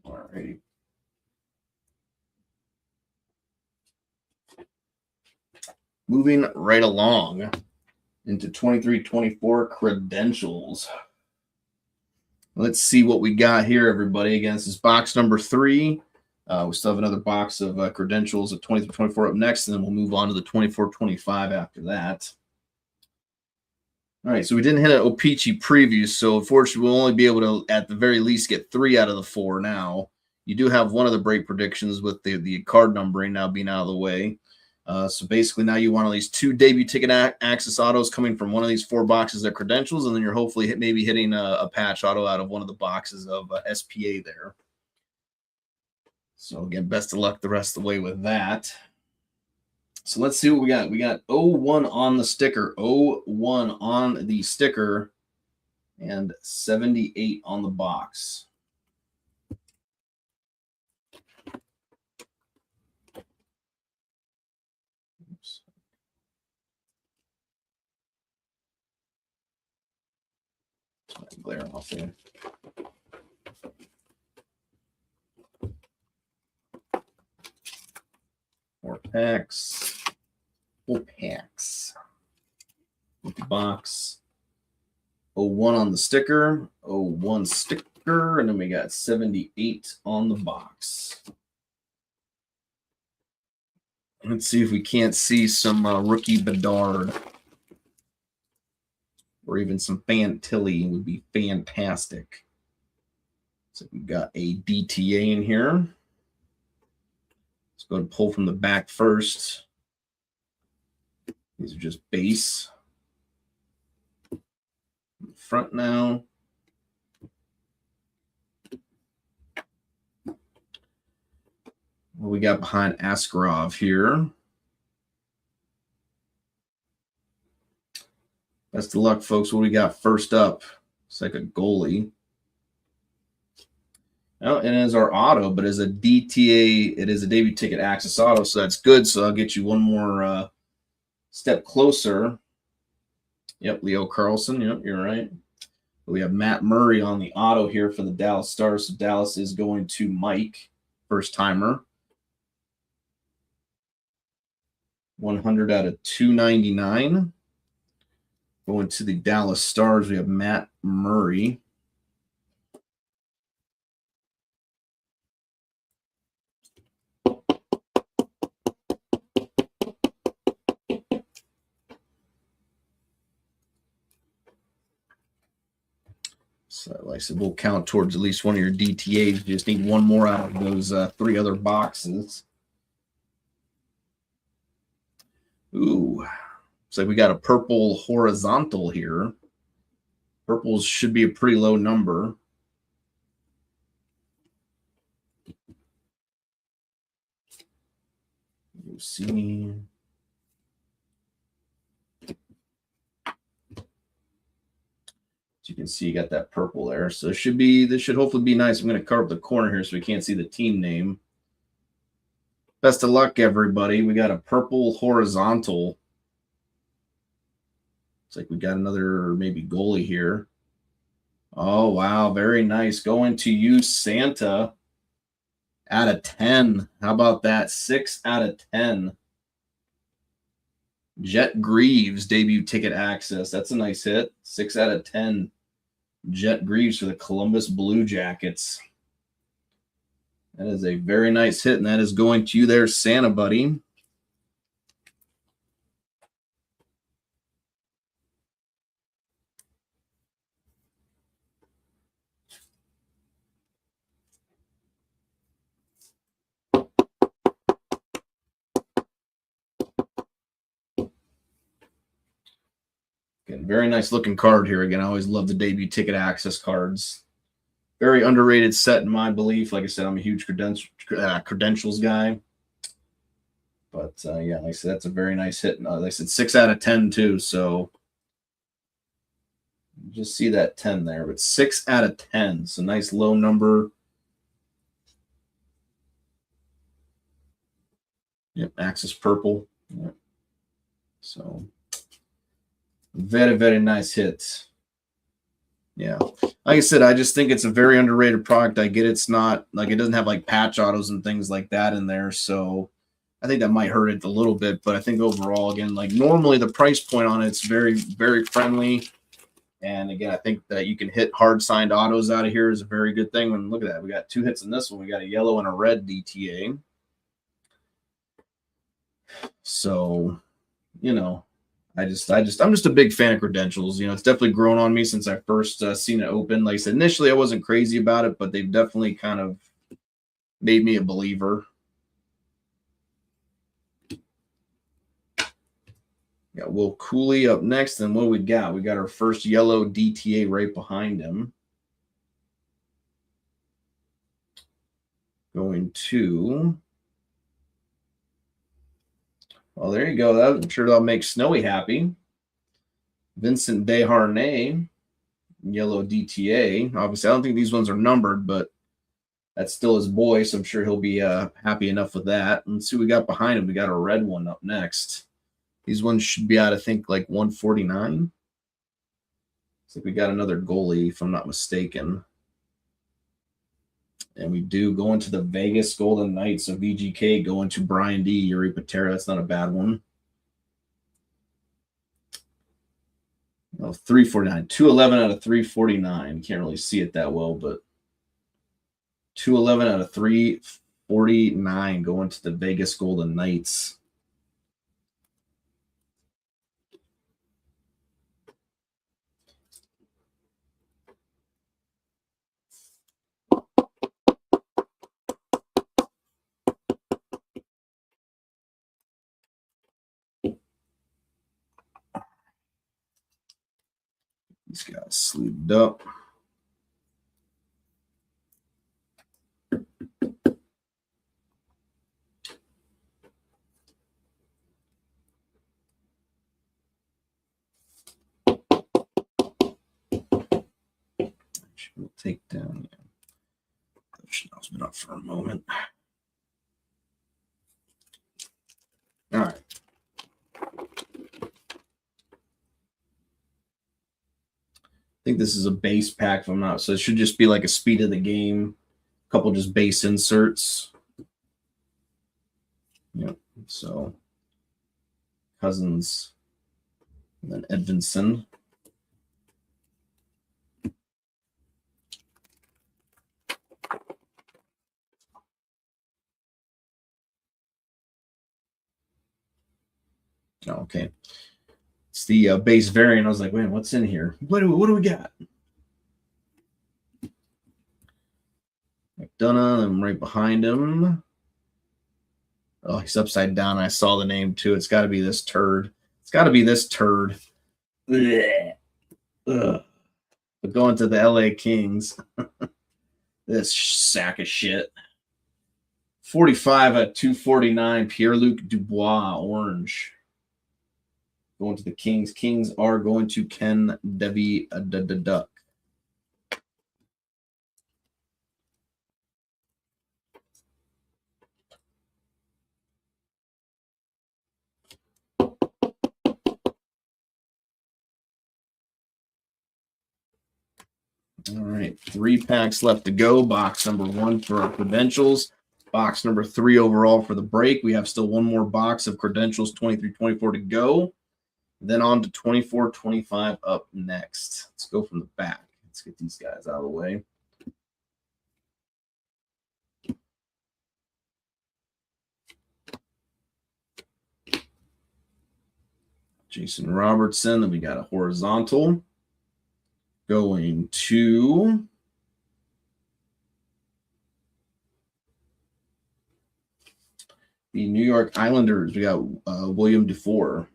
Alrighty. Moving right along into 23-24 credentials. Let's see what we got here, everybody. Again, this is box number 3. We still have another box of credentials of 23-24 up next, and then we'll move on to the 24-25 after that. All right, so we didn't hit an O-Pee-Chee preview, so unfortunately we'll only be able to, at the very least, get 3 out of the 4 now. You do have one of the break predictions with the card numbering now being out of the way. So basically now you want at least 2 debut ticket access autos coming from one of these 4 boxes of credentials, and then you're hopefully maybe hitting a patch auto out of one of the boxes of SPA there. So again, best of luck the rest of the way with that. So let's see what we got. We got 01 on the sticker, 01 on the sticker, and 78 on the box. Oops. Glare off there. Four packs. Empty box. 01 on the sticker. 01 sticker. And then we got 78 on the box. Let's see if we can't see some rookie Bedard. Or even some Fantilli would be fantastic. So we've got a DTA in here. Let's go ahead and pull from the back first. These are just base. Front now. What we got behind Askarov here? Best of luck, folks. What do we got first up? It's like a goalie. Oh, it is our auto, but as a DTA, it is a debut ticket access auto, so that's good. So I'll get you one more step closer. Yep, Leo Carlson. Yep, you're right. We have Matt Murray on the auto here for the Dallas Stars. So Dallas is going to Mike, first timer. 100 out of 299. Going to the Dallas Stars, we have Matt Murray. So, like I said, we'll count towards at least one of your DTAs. You just need one more out of those 3 other boxes. Ooh, looks like we got a purple horizontal here. Purples should be a pretty low number. You'll see. You can see you got that purple there. So this should hopefully be nice. I'm going to carve up the corner here so we can't see the team name. Best of luck, everybody. We got a purple horizontal. Looks like we got another maybe goalie here. Oh, wow. Very nice. Going to you, Santa. Out of 10. How about that? 6 out of 10. Jet Greaves, debut ticket access. That's a nice hit. 6 out of 10. Jet Greaves for the Columbus Blue Jackets. That is a very nice hit, and that is going to you there, Santa buddy. Again, very nice looking card here. Again, I always love the debut ticket access cards. Very underrated set in my belief. Like I said, I'm a huge credentials guy. But yeah, like I said, that's a very nice hit. Like I said, 6 out of 10 too. So just see that 10 there, but 6 out of 10. So nice low number. Yep, Axis purple. Yep. So very, very nice hit. Yeah. Like I said, I just think it's a very underrated product. I get it's not like it doesn't have like patch autos and things like that in there. So I think that might hurt it a little bit. But I think overall, again, like normally the price point on it's very, very friendly. And again, I think that you can hit hard signed autos out of here is a very good thing. And look at that. We got 2 hits in this one. We got a yellow and a red DTA. So, you know, I'm just a big fan of credentials. You know, it's definitely grown on me since I first seen it open. Like I said, initially I wasn't crazy about it, but they've definitely kind of made me a believer. Got Will Cooley up next, and what do we got? We got our first yellow DTA right behind him. Going to, well, there you go. I'm sure that'll make Snowy happy. Vincent Desharnais, yellow DTA. Obviously, I don't think these ones are numbered, but that's still his boy, so I'm sure he'll be happy enough with that. And let's see what we got behind him. We got a red one up next. These ones should be out, I think, like 149. Looks like we got another goalie, if I'm not mistaken. And we do go into the Vegas Golden Knights of VGK, going to Brian D. Yuri Patera. That's not a bad one. Oh, 349. 211 out of 349. Can't really see it that well, but 211 out of 349 going to the Vegas Golden Knights. guys sleeved up. We'll take down. Chanel's been up for a moment. All right. I think this is a base pack, if I'm not. So it should just be like a speed of the game. A couple just base inserts. Yep. So Cousins and then Edvinson. Oh, okay. It's the base variant. I was like, wait, what's in here? What do we got? McDonough, I'm right behind him. Oh, he's upside down. I saw the name too. It's got to be this turd. It's got to be this turd. Ugh. But going to the LA Kings. This sack of shit. 45 at 249. Pierre-Luc Dubois, orange. Going to the Kings. Kings are going to Ken Debbie Duck. All right, 3 packs left to go. Box number 1 for our credentials. Box number 3 overall for the break. We have still one more box of credentials, 23-24 to go. Then on to 24-25 up next. Let's go from the back. Let's get these guys out of the way. Jason Robertson. Then we got a horizontal. Going to the New York Islanders. We got William Dufour.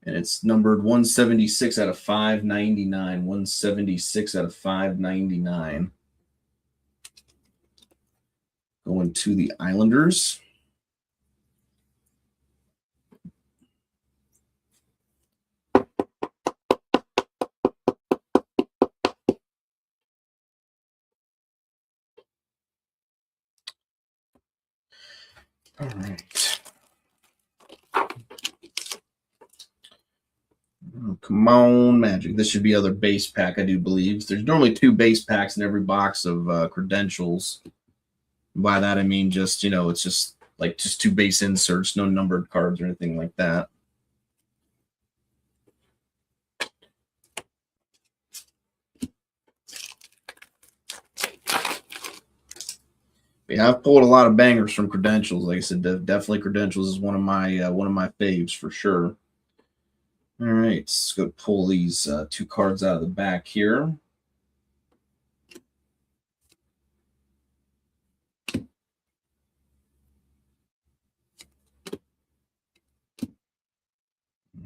And it's numbered 176 out of 599. 176 out of 599. Going to the Islanders. All right. Oh, come on, Magic. This should be other base pack, I do believe. There's normally 2 base packs in every box of credentials. By that, I mean just, it's just like 2 base inserts, no numbered cards or anything like that. Yeah, I've pulled a lot of bangers from credentials. Like I said, definitely credentials is one of my faves for sure. All right, let's go pull these 2 cards out of the back here.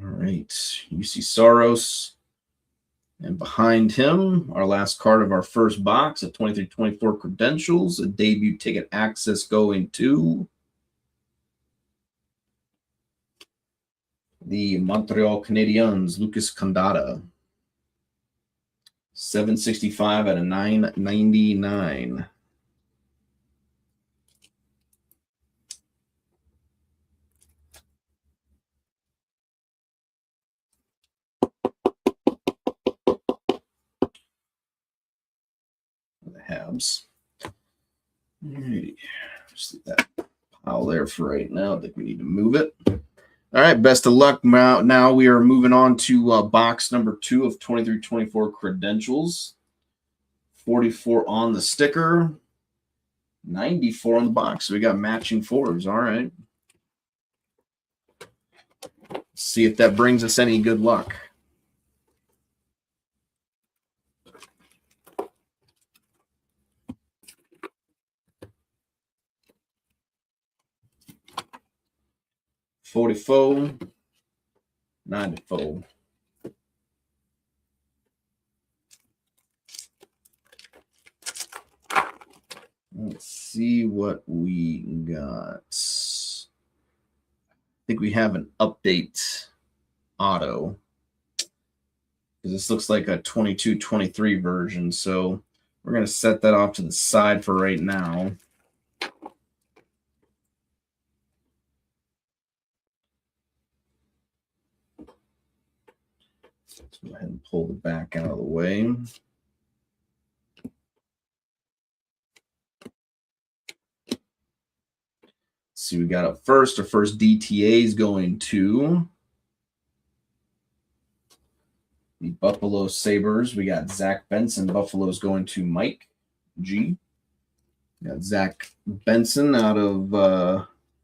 All right, UC Saros. And behind him, our last card of our first box of 23-24 credentials, a debut ticket access going to the Montreal Canadiens, Lucas Condada. 765 out of 999. The Habs. Alrighty. Just leave that pile there for right now. I think we need to move it. All right, best of luck. Now we are moving on to box number 2 of 23-24 credentials. 44 on the sticker. 94 on the box. So we got matching 4s. All right. Let's see if that brings us any good luck. $44, $94. Let's see what we got. I think we have an update auto. This looks like a 22-23 version, so we're going to set that off to the side for right now. Let's go ahead and pull the back out of the way. See, we got up first. Our first DTA is going to the Buffalo Sabres. We got Zach Benson. Buffalo's going to Mike G. We got Zach Benson out of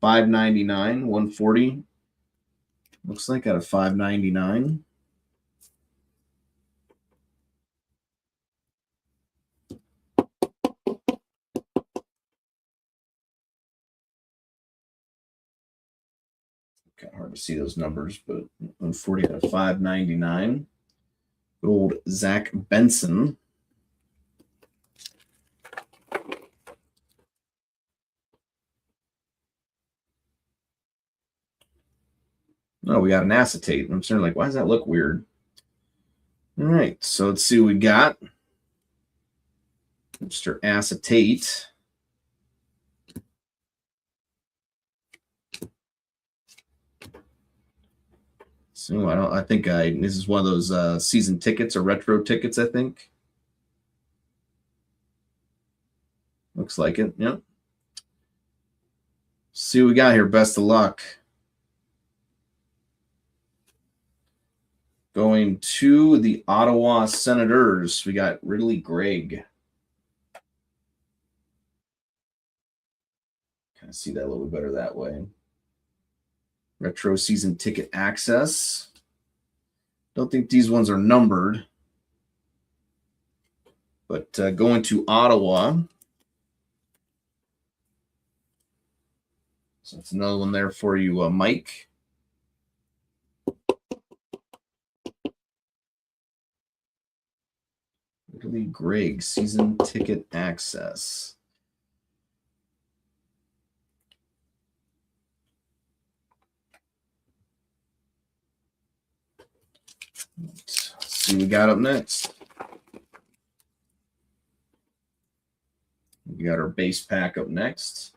599, 140. Looks like out of 599. Kind of hard to see those numbers, but 140 out of 599. Old Zach Benson. Oh, we got an acetate. I'm sort of like, why does that look weird? All right, so let's see what we got. Mr. Acetate. So I think this is one of those season tickets or retro tickets, I think. Looks like it. Yep. See what we got here. Best of luck. Going to the Ottawa Senators, we got Ridley Gregg. Kind of see that a little bit better that way. Retro season ticket access. Don't think these ones are numbered. But going to Ottawa. So that's another one there for you, Mike. Ridley Gregg, season ticket access. Let's see what we got up next. We got our base pack up next.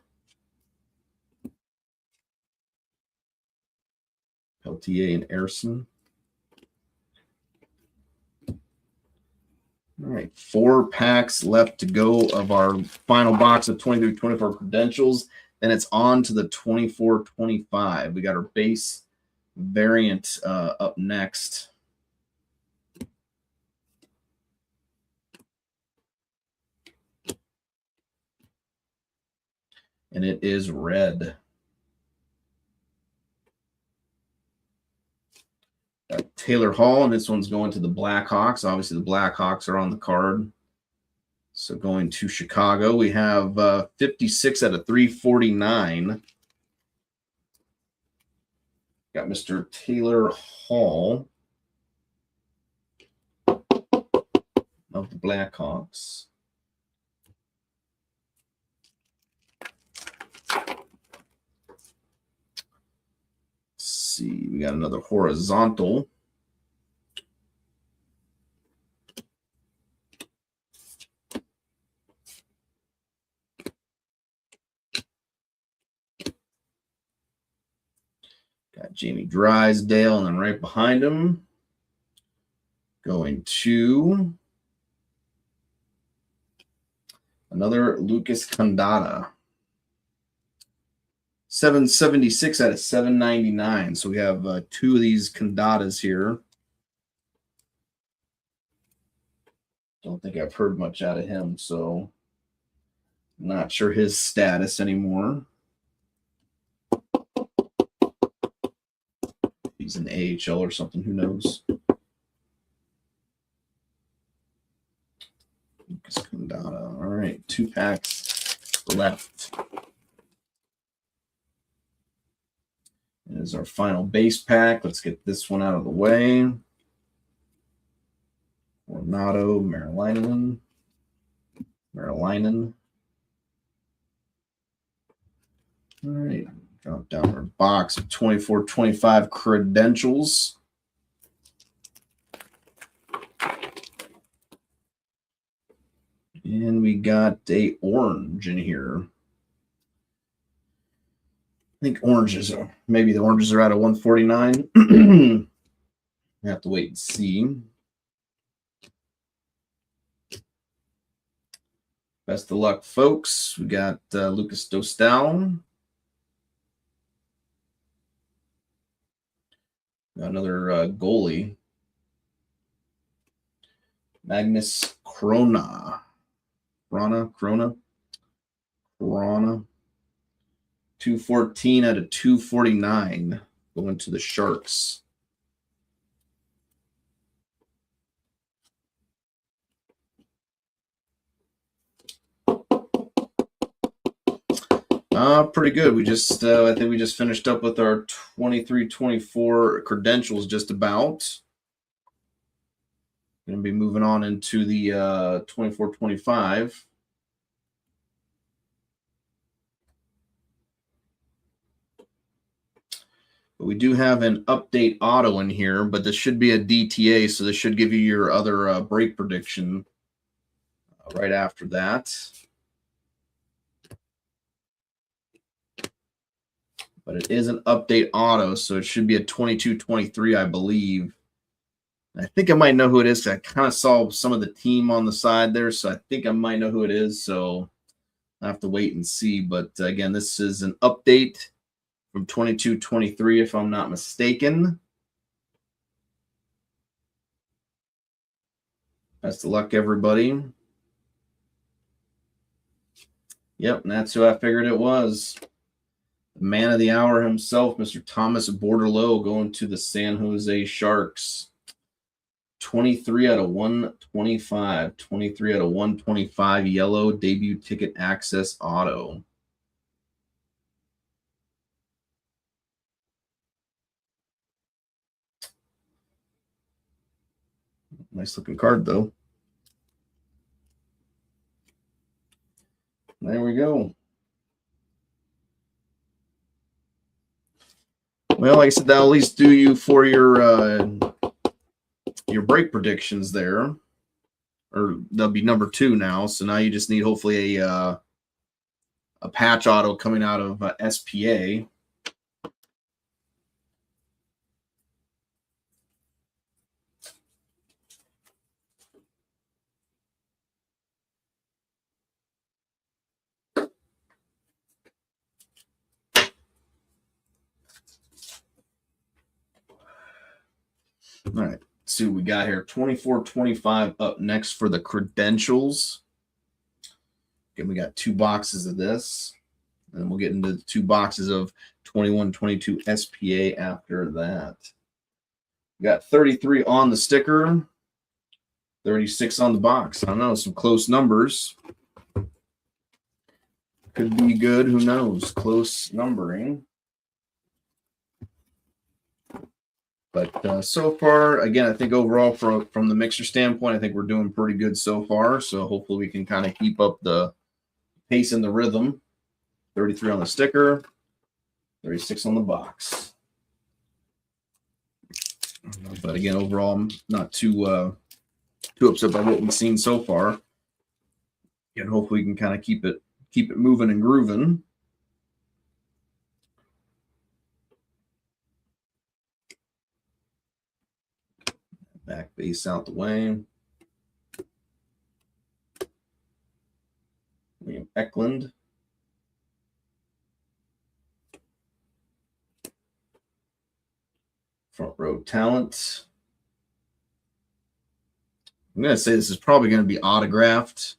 Peltier and Airson. All right, 4 packs left to go of our final box of 23-24 credentials. Then it's on to the 24-25. We got our base variant up next. And it is red. Taylor Hall, and this one's going to the Blackhawks. Obviously, the Blackhawks are on the card. So going to Chicago, we have 56 out of 349. Got Mr. Taylor Hall of the Blackhawks. See, we got another horizontal. Got Jamie Drysdale, and then right behind him, going to another Lucas Condotta. 776 out of 799. So we have 2 of these Condottas here. Don't think I've heard much out of him, so not sure his status anymore. He's in AHL or something, who knows? Lucas Condotta. All right, 2 packs left. Is our final base pack. Let's get this one out of the way. Renato Marylainen. All right, drop down our box of 24-25 credentials. And we got a orange in here. I think oranges are, maybe the oranges are out of 149. We have to wait and see. Best of luck, folks. We got Lucas Dostal. Got another goalie. Magnus Corona. Corona. 214 out of 249 going to the Sharks. Pretty good. We just, I think we just finished up with our 23-24 credentials just about. Going to be moving on into the 24-25. But we do have an update auto in here, but this should be a DTA, so this should give you your other break prediction right after that. But it is an update auto, so it should be a 22-23, I believe. I think I might know who it is. I kind of saw some of the team on the side there, so I think I might know who it is. So I have to wait and see. But again, this is an update from 22-23, if I'm not mistaken. Best of luck, everybody. Yep, and that's who I figured it was. The man of the hour himself, Mr. Thomas Bordelot, going to the San Jose Sharks. 23 out of 125. 23 out of 125 yellow debut ticket access auto. Nice looking card, though. There we go. Well, like I said, that'll at least do you for your break predictions there. Or they'll be number 2 now. So now you just need hopefully a patch auto coming out of SPA. All right, let's see what we got here. 24-25 up next for the credentials. Again, we got 2 boxes of this. And then we'll get into the 2 boxes of 21-22 SPA after that. We got 33 on the sticker, 36 on the box. I don't know, some close numbers. Could be good, who knows? Close numbering. But so far, again, I think overall from the mixer standpoint, I think we're doing pretty good so far. So hopefully we can kind of keep up the pace and the rhythm. 33 on the sticker, 36 on the box. But again, overall, I'm not too upset by what we've seen so far. And hopefully we can kind of keep it moving and grooving. Back base out the way. William Eklund. Front row talent. I'm going to say this is probably going to be autographed.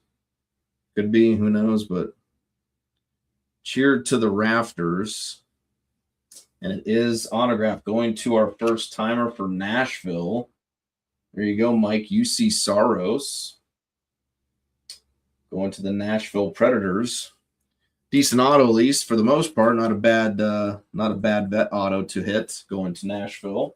Could be, who knows, but cheered to the rafters. And it is autographed going to our first timer for Nashville. There you go, Mike. UC Saros. Going to the Nashville Predators. Decent auto, at least for the most part. Not a bad vet auto to hit going to Nashville.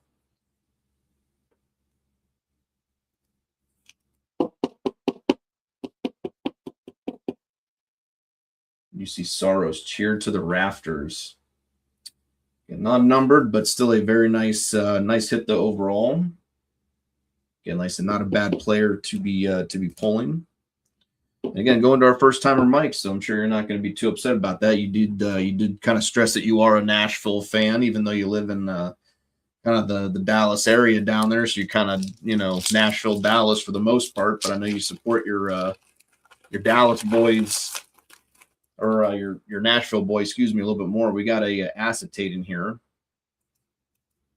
UC Saros, cheered to the rafters. Not numbered, but still a very nice nice hit though overall. Again, like I said, not a bad player to be pulling. And again, going to our first timer Mike, so I'm sure you're not going to be too upset about that. You did kind of stress that you are a Nashville fan, even though you live in kind of the Dallas area down there. So you're kind of, you know, Nashville, Dallas for the most part. But I know you support your Dallas boys, or your Nashville boys, excuse me, a little bit more. We got a acetate in here.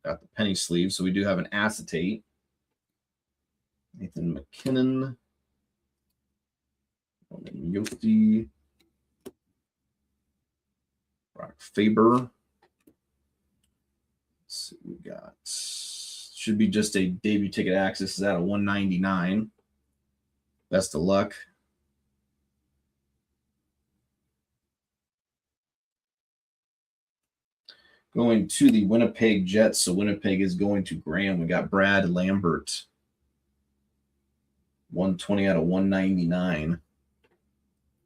Got the penny sleeve, so we do have an acetate. Nathan McKinnon. Yosti. Brock Faber. Let's see what we got. Should be just a debut ticket access. Is at a 199. Best of luck. Going to the Winnipeg Jets. So Winnipeg is going to Graham. We got Brad Lambert. 120 out of 199.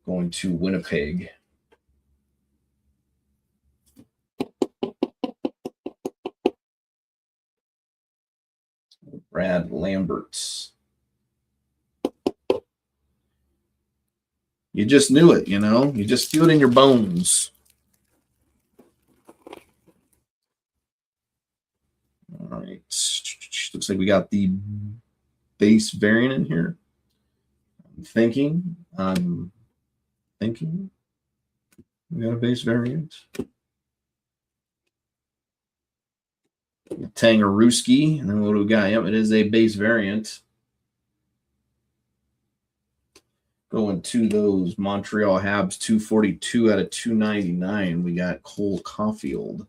Going to Winnipeg. Brad Lambert. You just knew it, you know? You just feel it in your bones. All right. Looks like we got the base variant in here. I'm thinking. We got a base variant. Tangaruski. And then what do we got? Yep, it is a base variant. Going to those Montreal Habs 242 out of 299. We got Cole Caulfield.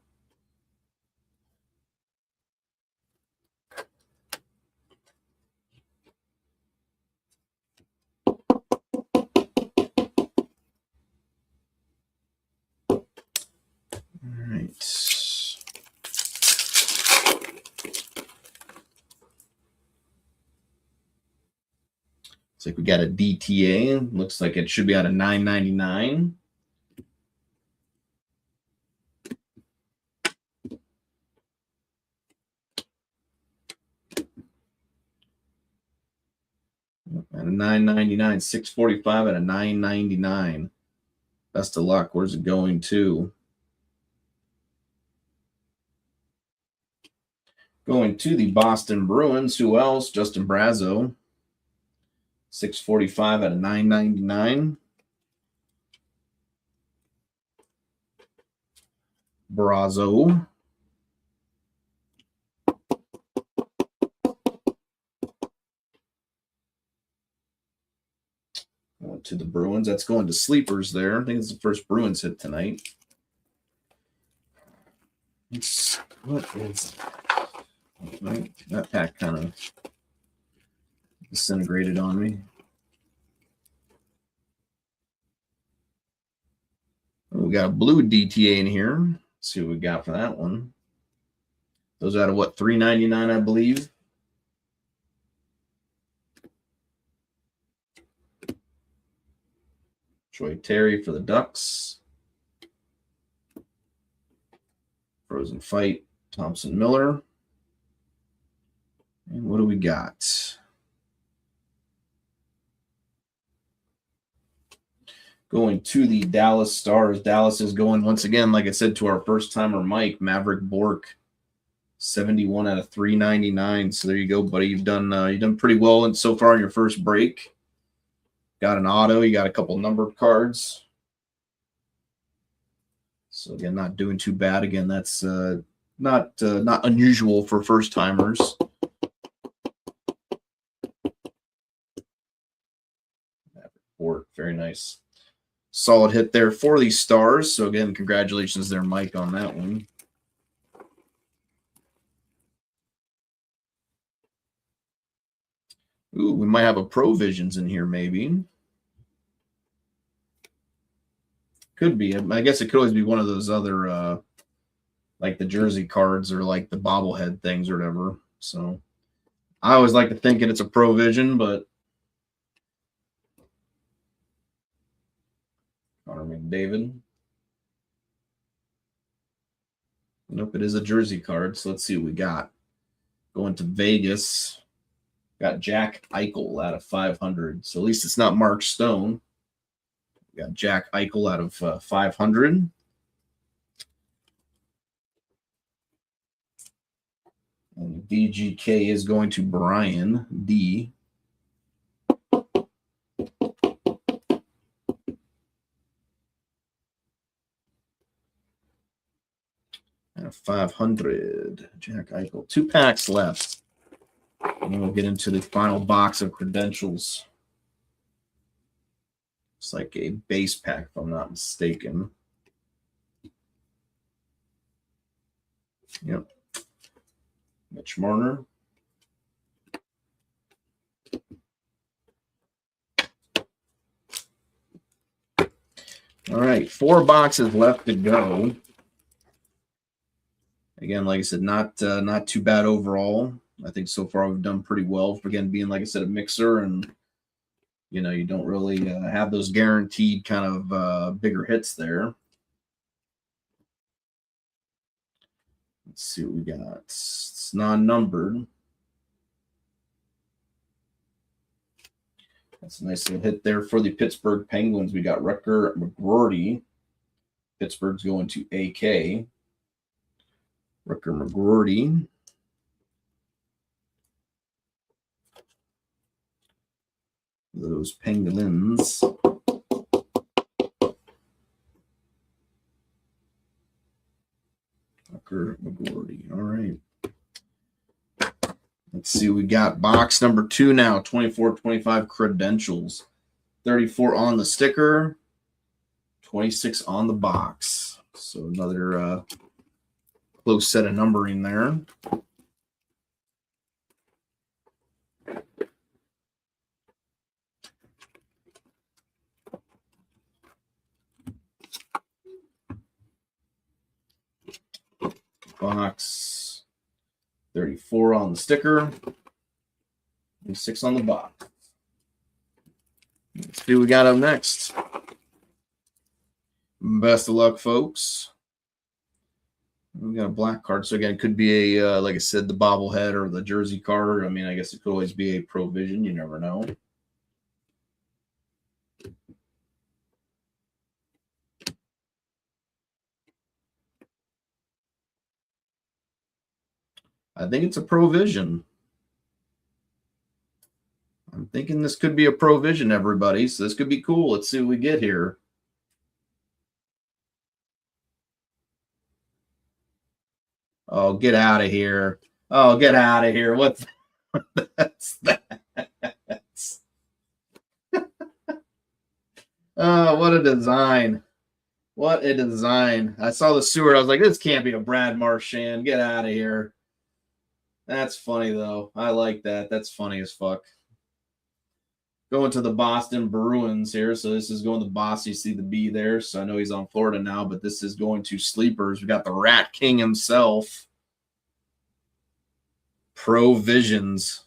Looks like we got a DTA. Looks like it should be out of 999. At a 999, 645 at a 999. Best of luck. Where's it going to? Going to the Boston Bruins. Who else? Justin Brazeau. 645 out of 999. Brazeau. Going to the Bruins. That's going to sleepers there. I think it's the first Bruins hit tonight. What is right? That pack kind of disintegrated on me. We got a blue DTA in here. Let's see what we got for that one. Those out of what, $3.99, I believe. Troy Terry for the Ducks. Frozen Fight, Thompson Miller. And what do we got? Going to the Dallas Stars. Dallas is going once again, like I said, to our first timer, Mike Maverick Bork, 71 out of 399. So there you go, buddy. You've done pretty well so far in your first break. Got an auto. You got a couple numbered cards. So again, not doing too bad. Again, that's not unusual for first timers. Bork, very nice. Solid hit there for the Stars. So again, congratulations there, Mike, on that one. Ooh, we might have a Provisions in here, maybe. Could be. I guess it could always be one of those other, like the jersey cards or like the bobblehead things or whatever. So I always like to think it's a Provision, but Connor David. Nope, it is a jersey card. So let's see what we got. Going to Vegas. Got Jack Eichel out of 500. So at least it's not Mark Stone. We got Jack Eichel out of 500. And VGK is going to Brian D. Out of 500. Jack Eichel. 2 packs left. And then we'll get into the final box of credentials. It's like a base pack, if I'm not mistaken. Yep. Mitch Marner. All right, 4 boxes left to go. Again, like I said, not too bad overall. I think so far we've done pretty well. Again, being, like I said, a mixer, and you know, you don't really have those guaranteed kind of bigger hits there. Let's see what we got. It's non-numbered. That's a nice little hit there for the Pittsburgh Penguins. We got Rutger McGroarty. Pittsburgh's going to AK. Rutger McGroarty. Those Penguins. Rutger McGroarty. All right. Let's see. We got box number 2 now. 24-25 credentials. 34 on the sticker. 26 on the box. So another close set of numbering there. Box 34 on the sticker and 6 on the box. Let's see what we got up next. Best of luck, folks. We got a black card. So again, it could be a like I said, the bobblehead or the jersey card. I mean, I guess it could always be a Provision. You never know. I think it's a Provision. I'm thinking this could be a Provision, everybody. So this could be cool. Let's see what we get here. Oh, get out of here. Oh, get out of here. What's that? Oh, what a design. What a design. I saw the Seward. I was like, this can't be a Brad Marchand. Get out of here. That's funny, though. I like that. That's funny as fuck. Going to the Boston Bruins here. So this is going to Boston. You see the B there. So I know he's on Florida now, but this is going to Sleepers. We got the Rat King himself. Provisions.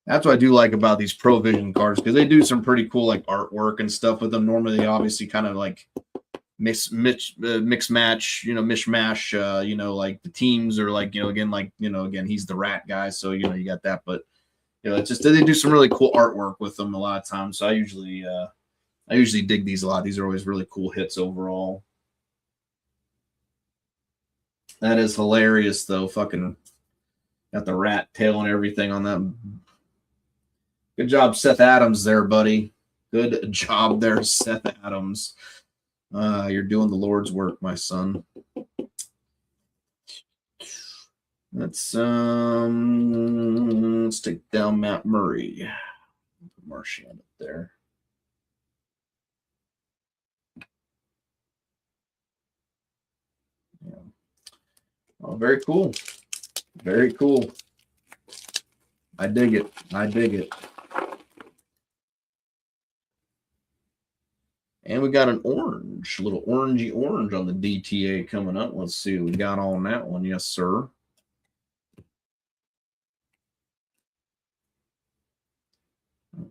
That's what I do like about these Provision cards, because they do some pretty cool like artwork and stuff with them. Normally, they obviously kind of like mix match, mishmash. Like the teams are like, again, he's the Rat guy, so you got that. But it's just they do some really cool artwork with them a lot of times. So I usually dig these a lot. These are always really cool hits overall. That is hilarious, though. Fucking got the rat tail and everything on that. Good job, Seth Adams there, buddy. Good job there, Seth Adams. You're doing the Lord's work, my son. Let's take down Matt Murray. Marchand up there. Yeah. Oh, very cool. Very cool. I dig it. I dig it. And we got an orange. orange. A little orangey orange on the DTA coming up. Let's see what we got on that one. Yes, sir. Okay,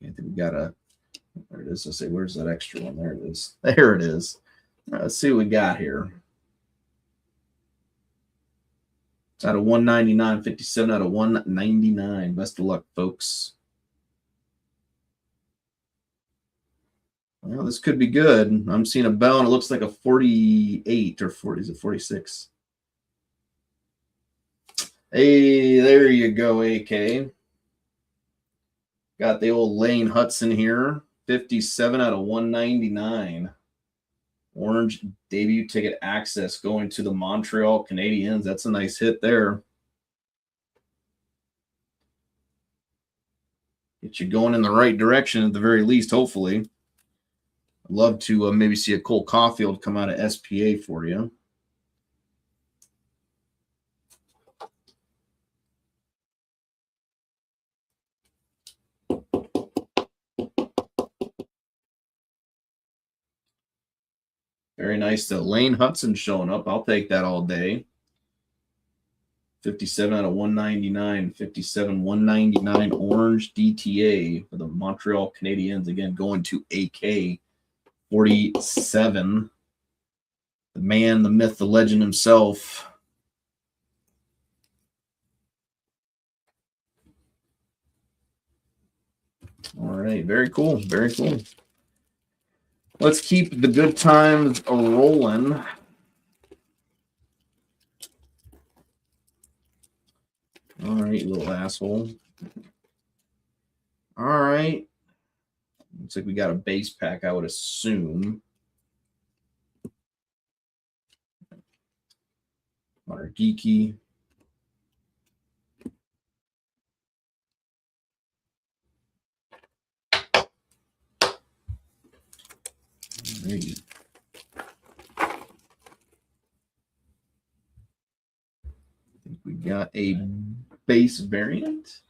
I think we got a, there it is. Let's see, where's that extra one? There it is. There it is. Let's see what we got here. It's out of 199, 57 out of 199. Best of luck, folks. Well, this could be good. I'm seeing a bell, and it looks like a 48 or 40. Is it 46? Hey, there you go, AK. Got the old Lane Hudson here. 57 out of 199. Orange debut ticket access going to the Montreal Canadiens. That's a nice hit there. Get you going in the right direction at the very least, hopefully. I'd love to maybe see a Cole Caulfield come out of SPA for you. Very nice. Lane Hudson showing up. I'll take that all day. 57 out of 199. 57, 199 orange DTA for the Montreal Canadiens. Again, going to AK 47. The man, the myth, the legend himself. All right. Very cool. Very cool. Let's keep the good times rolling. All right, little asshole. All right. Looks like we got a base pack, I would assume. Our geeky. Right. I think we got a base variant.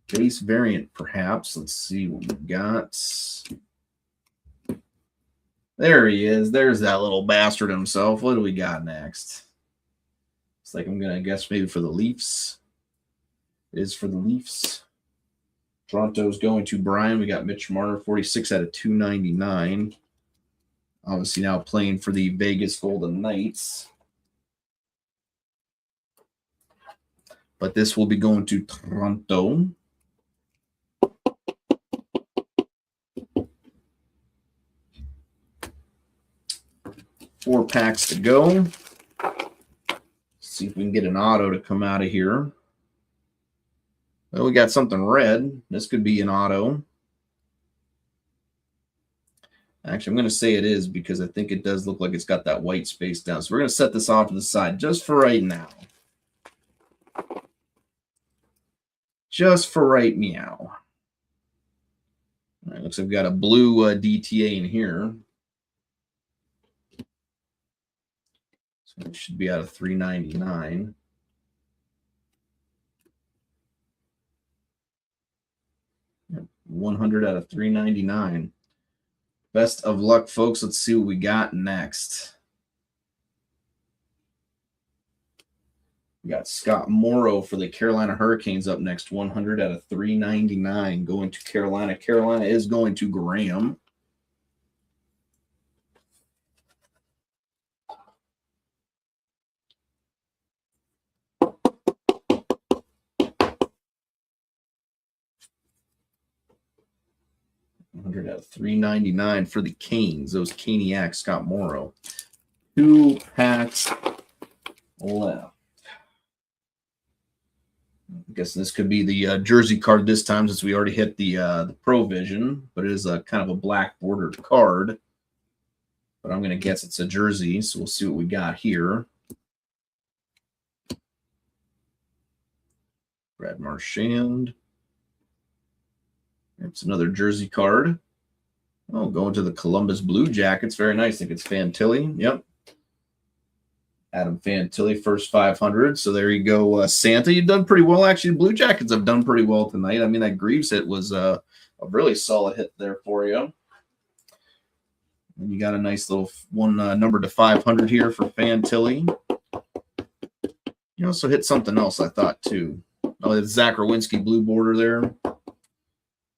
Base variant, perhaps. Let's see what we got. There he is. There's that little bastard himself. What do we got next? It's like I'm going to guess maybe for the Leafs. It is for the Leafs. Toronto's going to Brian. We got Mitch Marner, 46 out of 299. Obviously now playing for the Vegas Golden Knights. But this will be going to Toronto. Four packs to go. Let's see if we can get an auto to come out of here. Well, we got something red. This could be an auto. Actually, I'm going to say it is because I think it does look like it's got that white space down. So we're going to set this off to the side just for right now. Just for right meow. All right, looks like we've got a blue DTA in here. So it should be out of 399. Yep, 100 out of 399. Best of luck, folks. Let's see what we got next. We got Scott Morrow for the Carolina Hurricanes up next. 100 out of 399 going to Carolina. Carolina is going to Graham. Out of 399 for the Canes. Those Caniacs, Scott Morrow. 2 packs left. I'm guessing this could be the jersey card this time since we already hit the Provision, but it is a kind of a black bordered card. But I'm going to guess it's a jersey, so we'll see what we got here. Brad Marchand. It's another jersey card. Oh, going to the Columbus Blue Jackets. Very nice. I think it's Fantilli. Yep. Adam Fantilli, first 500. So there you go, Santa. You've done pretty well. Actually, the Blue Jackets have done pretty well tonight. I mean, that Greaves hit was a really solid hit there for you. And you got a nice little one number to 500 here for Fantilli. You also hit something else, I thought, too. Oh, it's Zach Rowinski blue border there.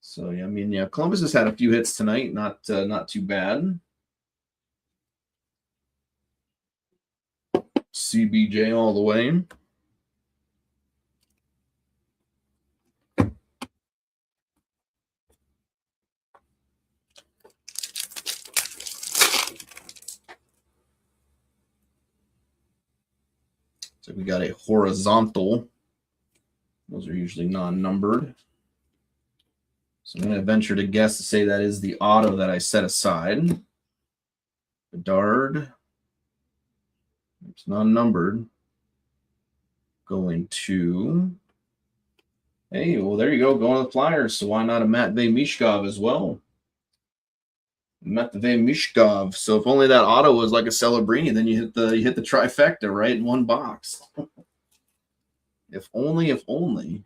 So, yeah, I mean, yeah, Columbus has had a few hits tonight. Not too bad. CBJ all the way. So we got a horizontal. Those are usually non-numbered. So I'm going to venture to guess to say that is the auto that I set aside. Bedard. It's non-numbered. Going to... Hey, well, there you go. Going to the Flyers. So why not a Matvei Mishkov as well? Matvei Mishkov. So if only that auto was like a Celebrini, then you hit the trifecta right in one box. If only, if only.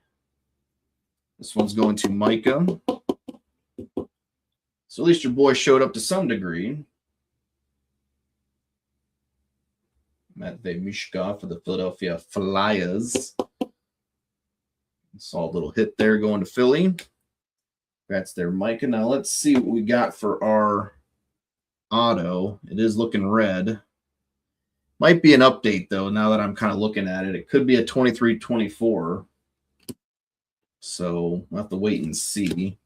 This one's going to Micah. So at least your boy showed up to some degree. Matvei Mishkov for the Philadelphia Flyers. Saw a little hit there going to Philly. That's there, Micah. Now let's see what we got for our auto. It is looking red. Might be an update, though, now that I'm kind of looking at it. It could be a 23-24. So we'll have to wait and see.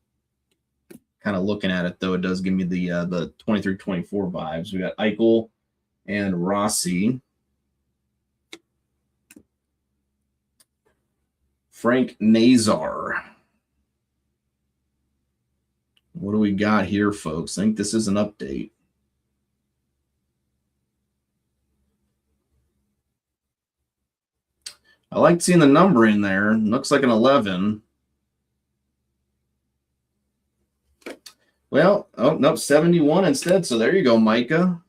Kind of looking at it, though, it does give me the 23-24 vibes. We got Eichel and Rossi. Frank Nazar. What do we got here, folks? I think this is an update. I like seeing the number in there. It looks like an 11. Well, oh, nope, 71 instead. So there you go, Micah.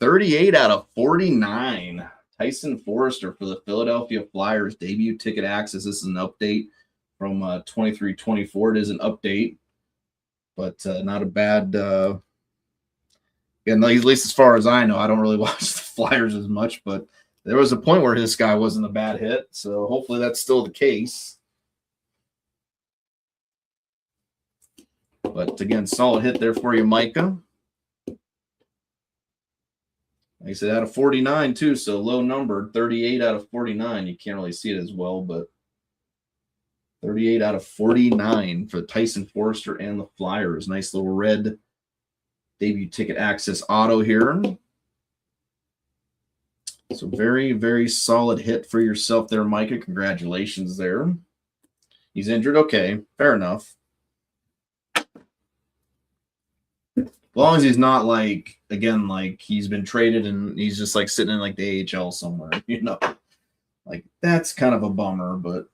38 out of 49. Tyson Forrester for the Philadelphia Flyers. Debut ticket access. This is an update from 23-24. It is an update, but not a bad... yeah, no, at least as far as I know, I don't really watch the Flyers as much, but there was a point where this guy wasn't a bad hit, so hopefully that's still the case. But again, solid hit there for you, Micah. Like I said, out of 49 too, so low number, 38 out of 49. You can't really see it as well, but 38 out of 49 for Tyson Forrester and the Flyers. Nice little red debut ticket access auto here. So very, very solid hit for yourself there, Micah. Congratulations there. He's injured. Okay, fair enough. As long as he's not like, again, like he's been traded and he's just like sitting in like the AHL somewhere, you know, like that's kind of a bummer, but.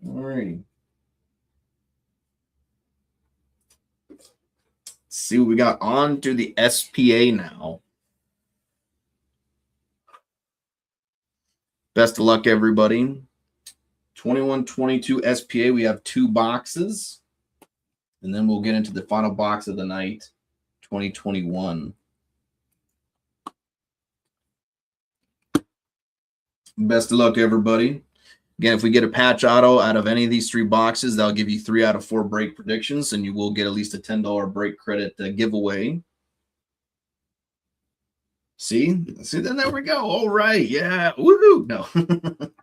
All righty. Let's see what we got on to the SPA now. Best of luck, everybody. 21-22 SPA. We have 2 boxes. And then we'll get into the final box of the night, 2021. Best of luck, everybody. Again, if we get a patch auto out of any of these 3 boxes, that'll give you 3 out of 4 break predictions, and you will get at least a $10 break credit giveaway. See, then there we go. All right, yeah, woohoo! No,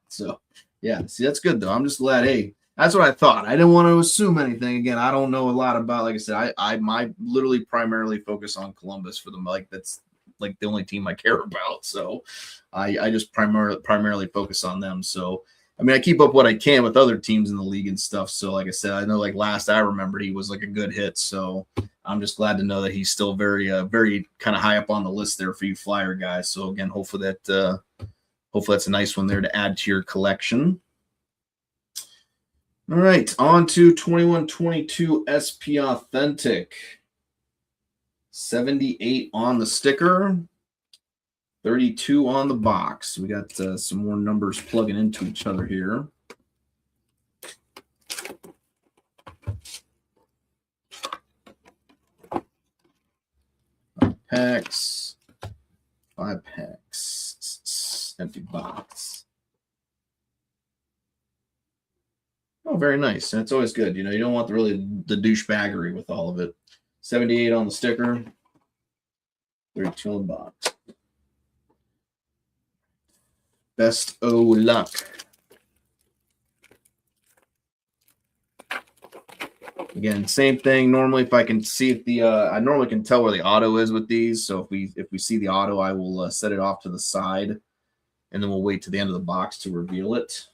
so yeah, see, that's good though. I'm just glad. Hey, that's what I thought. I didn't want to assume anything. Again, I don't know a lot about. Like I said, I literally primarily focus on Columbus for them. Like that's like the only team I care about. So I just primarily focus on them. So. I mean, I keep up what I can with other teams in the league and stuff. So, like I said, I know like last I remembered he was like a good hit. So I'm just glad to know that he's still very, very kind of high up on the list there for you Flyer guys. So again, hopefully that's a nice one there to add to your collection. All right, on to 21-22 SP Authentic. 78 on the sticker. 32 on the box. We got some more numbers plugging into each other here. Packs, 5 packs, empty box. Oh, very nice. That's always good. You know, you don't want the douchebaggery with all of it. 78 on the sticker, 32 on the box. Best O luck. Again, same thing. Normally, if I can see if I normally can tell where the auto is with these. So if we see the auto, I will set it off to the side, and then we'll wait to the end of the box to reveal it.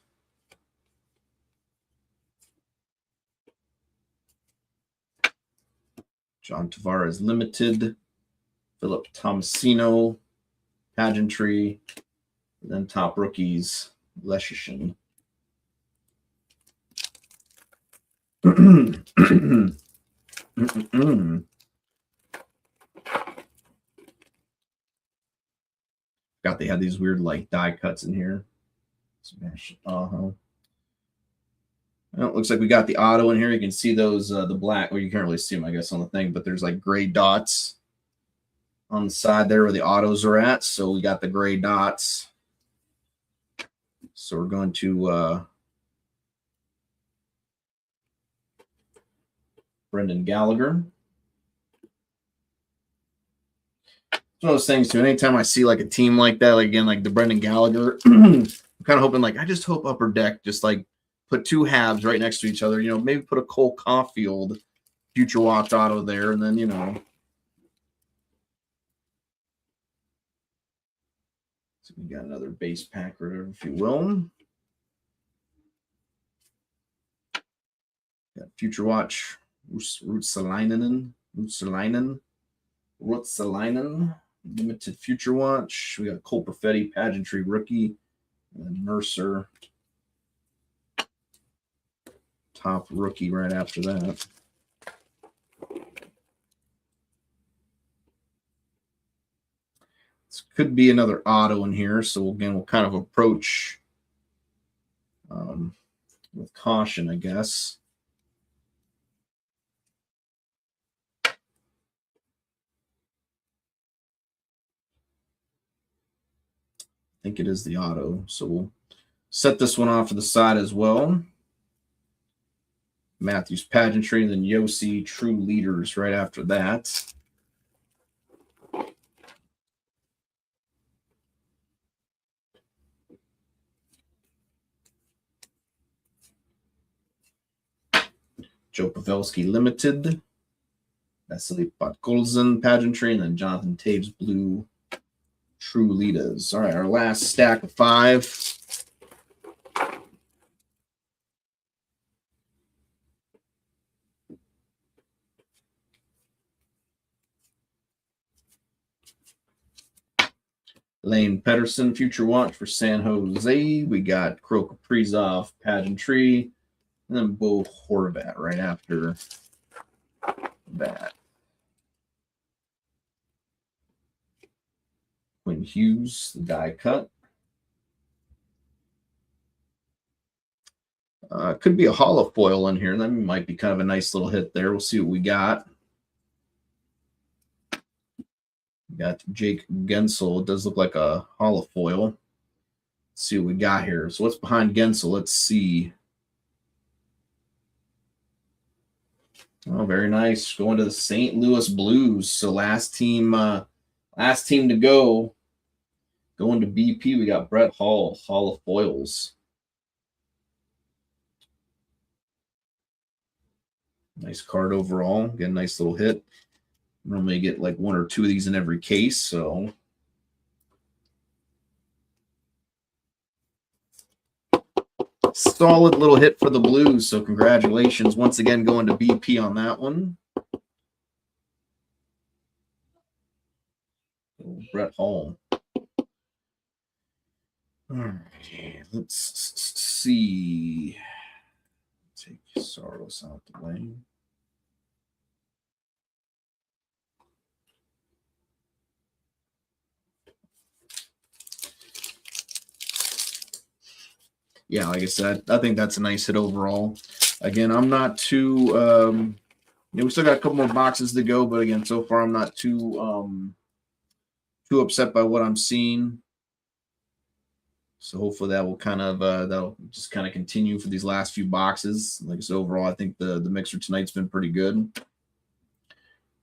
John Tavares Limited, Philip Tomasino, Pageantry, and then top rookies, Leschyshyn. Forgot they had these weird like die cuts in here. Smash. Well, it looks like we got the auto in here. You can see those the black. Well, you can't really see them, I guess, on the thing, but there's like gray dots on the side there where the autos are at. So we got the gray dots. So we're going to Brendan Gallagher. It's one of those things too. Anytime I see like a team like that, like again, like the Brendan Gallagher, I'm kind of hoping like I just hope Upper Deck just like put 2 halves right next to each other. You know, maybe put a Cole Caulfield Future Watch auto there, and then So we got another base pack, or if you will. Got Future Watch, Ruotsalainen, Limited Future Watch. We got Cole Perfetti, Pageantry Rookie, and then Mercer, top rookie right after that. This could be another auto in here, so again, we'll kind of approach with caution, I guess. I think it is the auto, so we'll set this one off to the side as well. Matthews Pageantry, and then Yossi True Leaders right after that. Joe Pavelski Limited, Vasily Podkolzin Pageantry, and then Jonathan Taves Blue True Leaders. All right, our last stack of 5. Lane Pedersen Future Watch for San Jose. We got Kirill Kaprizov Pageantry, and then Bo Horvat right after that. Quinn Hughes, the die cut. Could be a hollow foil in here. That might be kind of a nice little hit there. We'll see what we got. We got Jake Gensel. It does look like a hollow foil. Let's see what we got here. So what's behind Gensel? Let's see. Oh, very nice. Going to the St. Louis Blues. So last team to go. Going to BP, we got Brett Hall, Hall of Foils. Nice card overall. Get a nice little hit. Normally get like 1 or 2 of these in every case, so solid little hit for the Blues. So congratulations once again going to BP on that one. Brett Hall. All right, let's see. Take Saros out the way. Yeah, like I said, I think that's a nice hit overall. Again, I'm not too we still got a couple more boxes to go, but again, so far I'm not too upset by what I'm seeing. So hopefully that will kind of that'll just kind of continue for these last few boxes. Like I said, overall, I think the mixer tonight's been pretty good.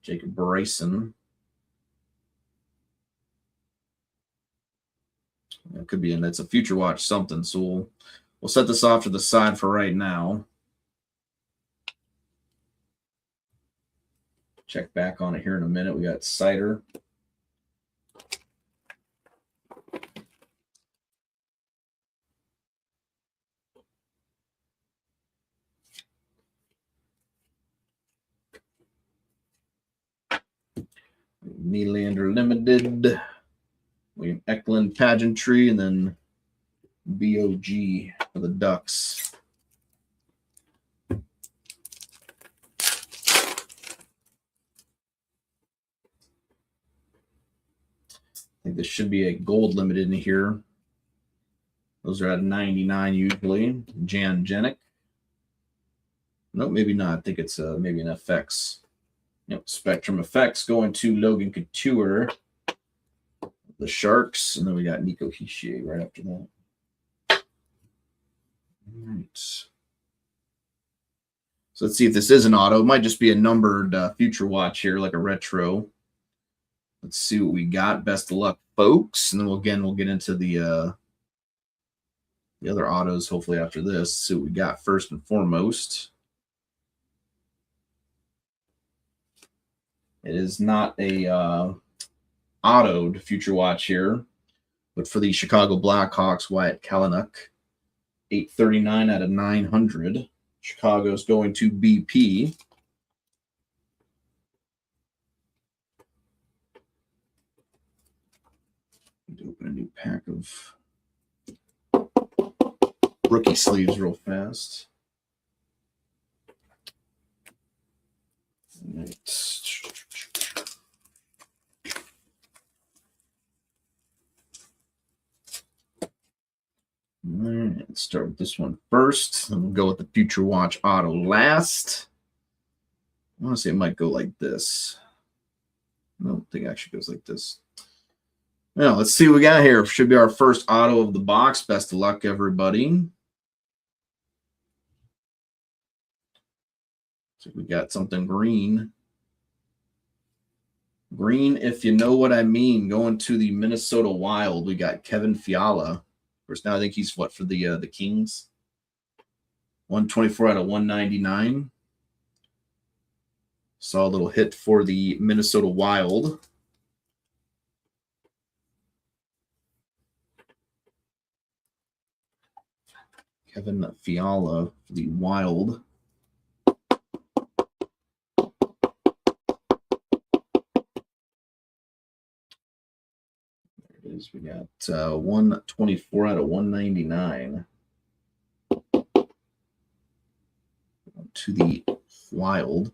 Jacob Bryson. It could be, and it's a future watch something. So we'll set this off to the side for right now. Check back on it here in a minute. We got Cider. Nylander Limited. William Eklund Pageantry, and then BOG for the Ducks. I think this should be a gold limited in here. Those are at 99 usually. Jan Jenik. No, maybe not. I think it's maybe an FX. Yep, Spectrum Effects going to Logan Couture. The Sharks. And then we got Nico Hischier right after that. All right. So let's see if this is an auto. It might just be a numbered future watch here, like a retro. Let's see what we got. Best of luck, folks. And then we'll get into the other autos hopefully after this. See what we got first and foremost. It is not a autoed future watch here, but for the Chicago Blackhawks, Wyatt Kalynuk, 839 out of 900. Chicago's going to BP. Open a new pack of rookie sleeves real fast. All right, let's start with this one first. And we'll go with the Future Watch Auto last. I want to say it might go like this. I don't think it actually goes like this. Now, let's see what we got here. Should be our first auto of the box. Best of luck, everybody. So we got something green. Green, if you know what I mean. Going to the Minnesota Wild, we got Kevin Fiala. Of course, now I think he's what for the Kings? 124 out of 199. Saw a little hit for the Minnesota Wild. Kevin Fiala for the Wild. There it is. We got 124 out of 199. To the Wild.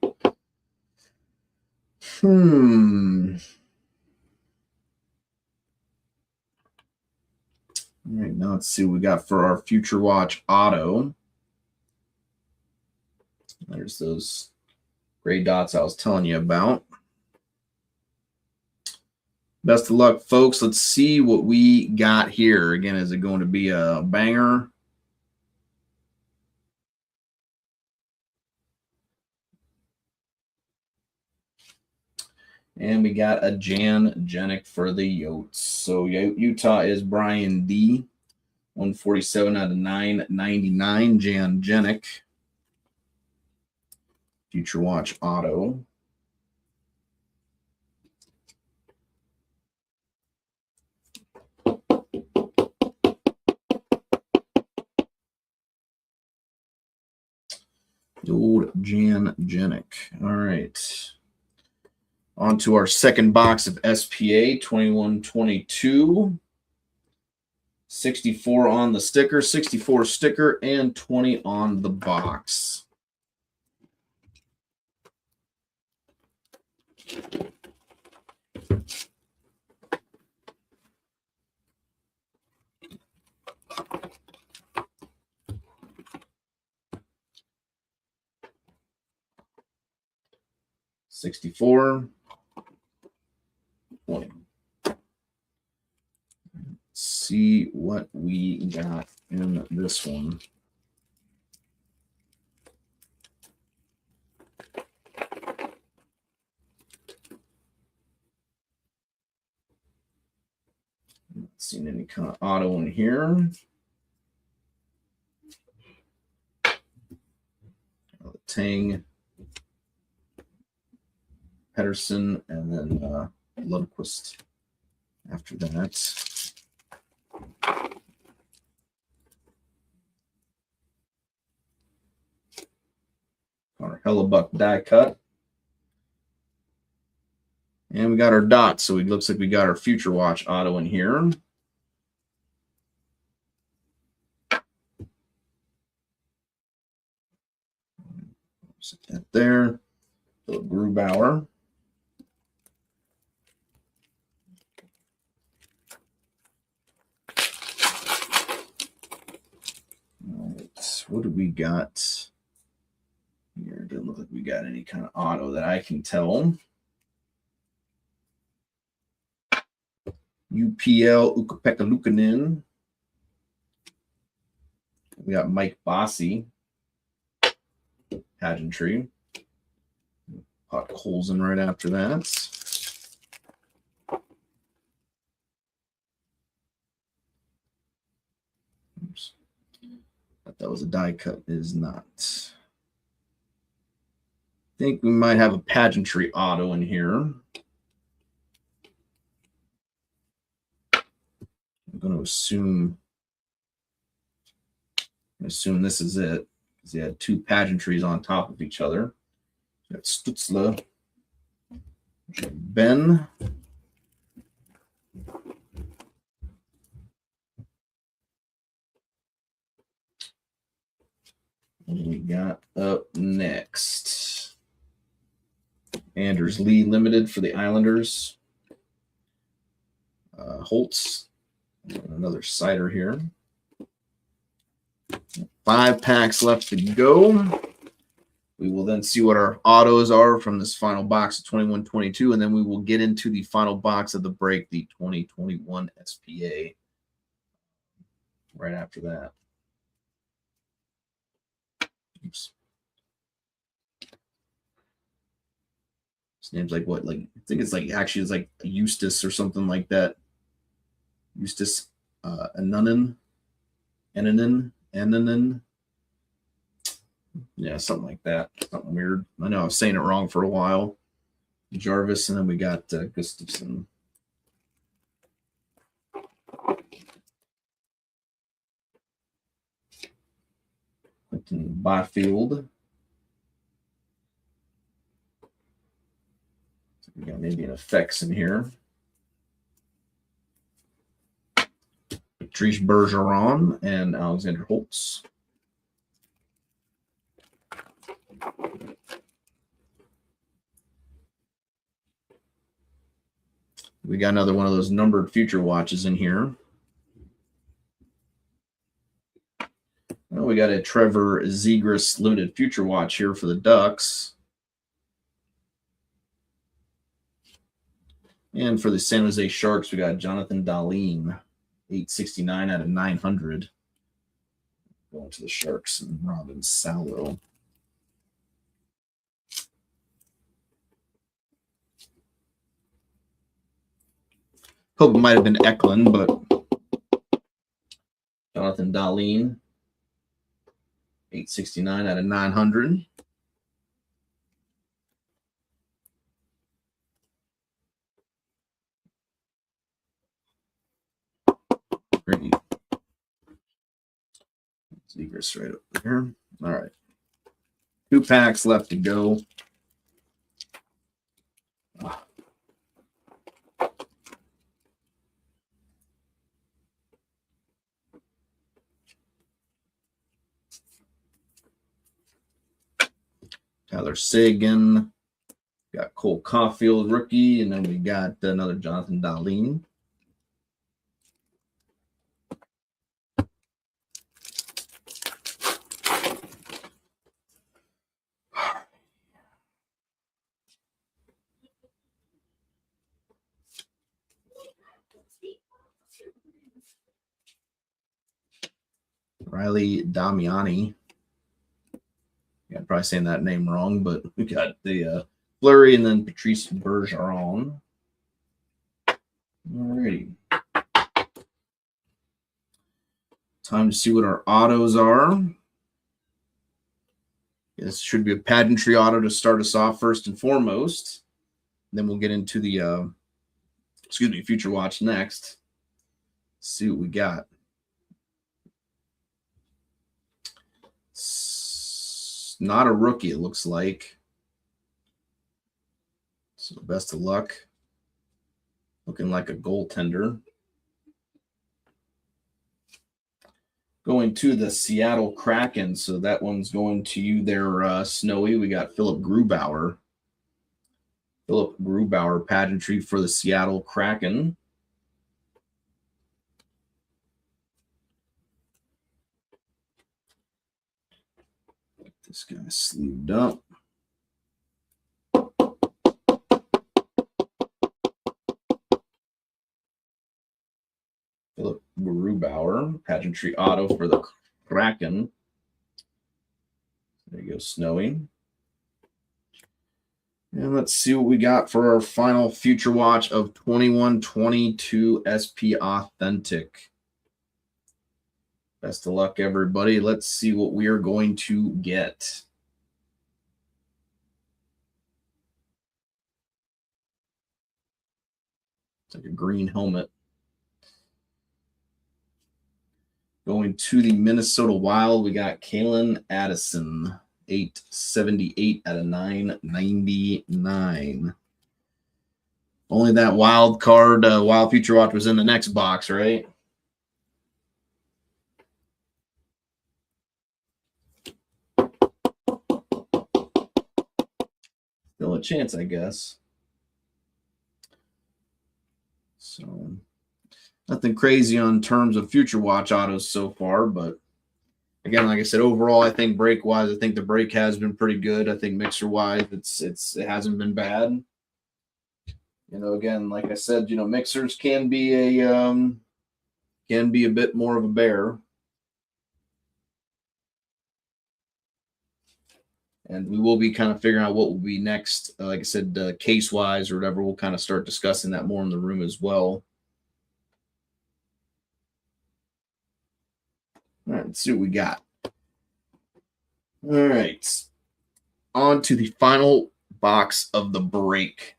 All right, now let's see what we got for our Future Watch Auto. There's those gray dots I was telling you about. Best of luck, folks. Let's see what we got here. Again, is it going to be a banger? And we got a Jan Jenik for the Yotes. So Utah is Brian D. 147 out of 999. Jan Jenik. Future Watch Auto. The old Jan Jenik. All right. On to our second box of SPA 2122. 64 on the sticker, 64 sticker, and 20 on the box. 64. 20. See what we got in this one. Not seeing any kind of auto in here. Tang, Pedersen, and then Lundqvist after that. Our Hellebuck die cut. And we got our dots, so it looks like we got our Future Watch auto in here. Set that there. Philip Grubauer. All right, what do we got here? It doesn't look like we got any kind of auto that I can tell. UPL Ukko-Pekka Luukkonen. We got Mike Bossy. Pageantry. Puck Colson right after that. Oops. Thought that was a die cut. It is not. I think we might have a pageantry auto in here. I'm going to assume this is it. Because he had two pageantries on top of each other. Got Stützle, Ben. And we got up next Anders Lee Limited for the Islanders. Holtz. Another cider here. 5 packs left to go. We will then see what our autos are from this final box of 21-22, and then we will get into the final box of the break, the 2021 SPA, right after that. Oops. His name's like what? Like I think it's like actually it's like Eustace or something like that. Eustace Annunen. Yeah, something like that. Something weird. I know I was saying it wrong for a while. Jarvis, and then we got Gustafson. Quentin Byfield. So we got maybe an effects in here. Patrice Bergeron and Alexander Holtz. We got another one of those numbered Future Watches in here. Well, we got a Trevor Zegras limited Future Watch here for the Ducks. And for the San Jose Sharks, we got Jonathan Dahlin, 869 out of 900. Going to the Sharks and Robin Salo. Hope it might have been Eklund, but Jonathan Dahlin, 869 out of 900. Great. Zegras right over here. All right. 2 packs left to go. Tyler Seguin, got Cole Caulfield, rookie, and then we got another Jonathan Dahlin. Willie Damiani. Yeah, I'm probably saying that name wrong, but we got the Fleury and then Patrice Bergeron. Alrighty. Time to see what our autos are. This should be a pageantry auto to start us off first and foremost. Then we'll get into the Future Watch next. See what we got. It's not a rookie, it looks like. So best of luck. Looking like a goaltender. Going to the Seattle Kraken. So that one's going to you there, Snowy. We got Philip Grubauer. Philip Grubauer, pageantry for the Seattle Kraken. Get this guy sleeved up. Philip Grubauer, pageantry auto for the Kraken. There you go, Snowy. And let's see what we got for our final Future Watch of 21-22 SP Authentic. Best of luck, everybody. Let's see what we are going to get. It's like a green helmet. Going to the Minnesota Wild, we got Kalen Addison, 878 out of 999. Only that wild card, Wild Future Watch was in the next box, right? Still a chance, I guess. So nothing crazy on terms of Future Watch autos so far, but again, like I said, overall, I think break-wise, I think the break has been pretty good. I think mixer-wise, it hasn't been bad. You know, again, like I said, you know, mixers can be a bit more of a bear. And we will be kind of figuring out what will be next. Like I said, case-wise or whatever, we'll kind of start discussing that more in the room as well. All right, let's see what we got. All right. On to the final box of the break.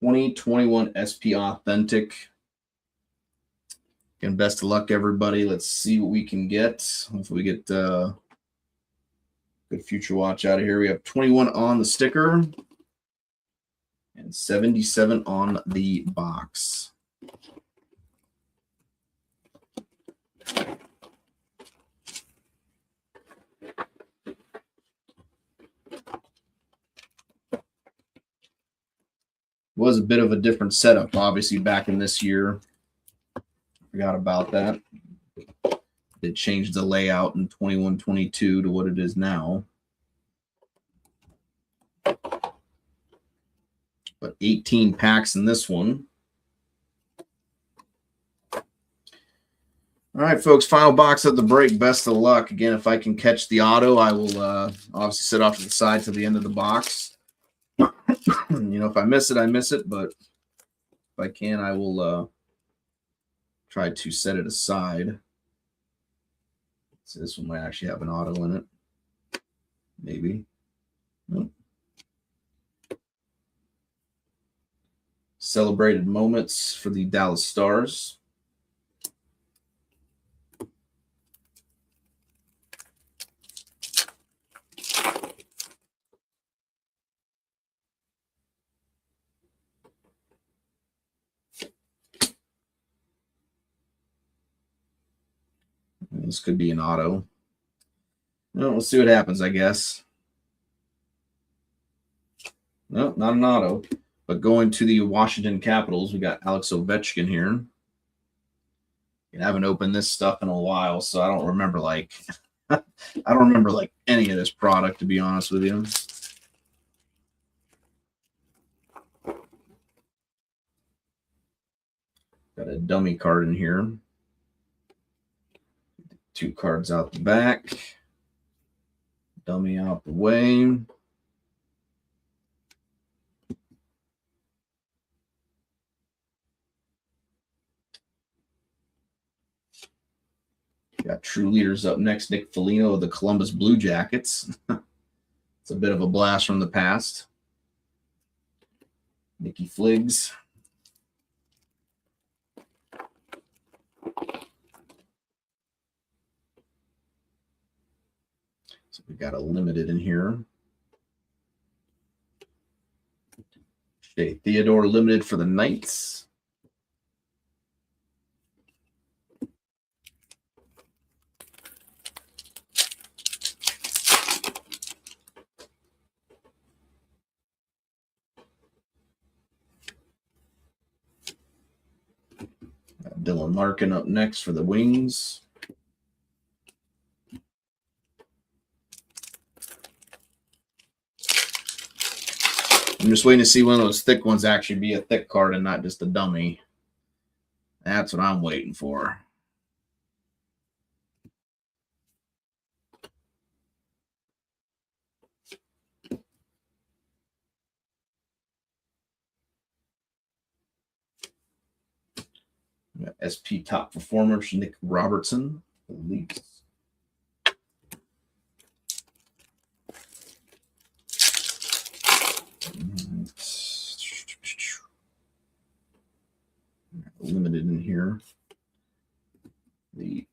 2021 SP Authentic. Again, best of luck, everybody. Let's see what we can get. Hopefully we get good Future Watch out of here. We have 21 on the sticker and 77 on the box. Was a bit of a different setup, obviously, back in this year. Forgot about that. It changed the layout in 21-22 to what it is now. But 18 packs in this one. All right, folks, final box of the break. Best of luck. Again, if I can catch the auto, I will obviously sit off to the side to the end of the box. You know, if I miss it, I miss it. But if I can, I will try to set it aside. So this one might actually have an auto in it. Maybe. Nope. Celebrated moments for the Dallas Stars. This could be an auto. Well, we'll see what happens, I guess. No, not an auto. But going to the Washington Capitals, we got Alex Ovechkin here. I haven't opened this stuff in a while, so I don't remember like any of this product, to be honest with you. Got a dummy card in here. 2 cards out the back. Dummy out the way. Got True Leaders up next. Nick Foligno of the Columbus Blue Jackets. It's a bit of a blast from the past. Nicky Fliggs. So we got a limited in here. Shea Theodore limited for the Knights. Got Dylan Larkin up next for the Wings. I'm just waiting to see one of those thick ones actually be a thick card and not just a dummy. That's what I'm waiting for. SP top performers, Nick Robertson, the Leafs. Limited in here. The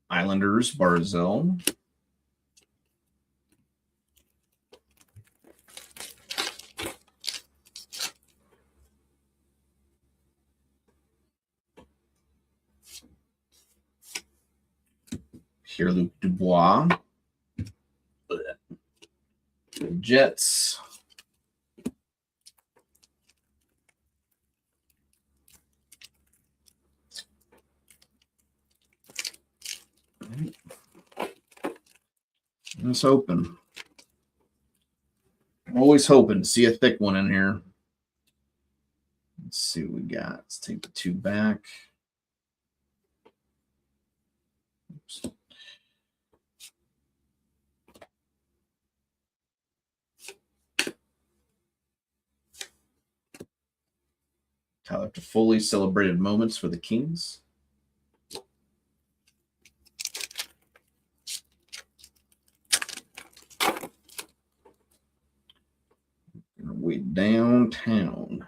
Islanders, Barzell. Pierre-Luc Dubois. The Jets. Let's open. I'm always hoping to see a thick one in here. Let's see what we got. Let's take the 2 back. Oops. Tyler Toffoli celebrated moments for the Kings. Way downtown.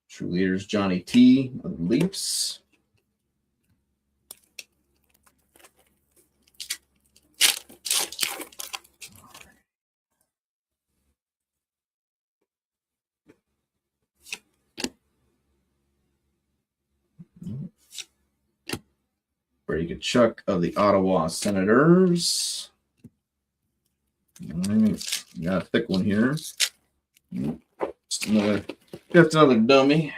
True Leaders, Johnny T of the Leafs. Brady Tkachuk of the Ottawa Senators. All right, got a thick one here. Just another dummy.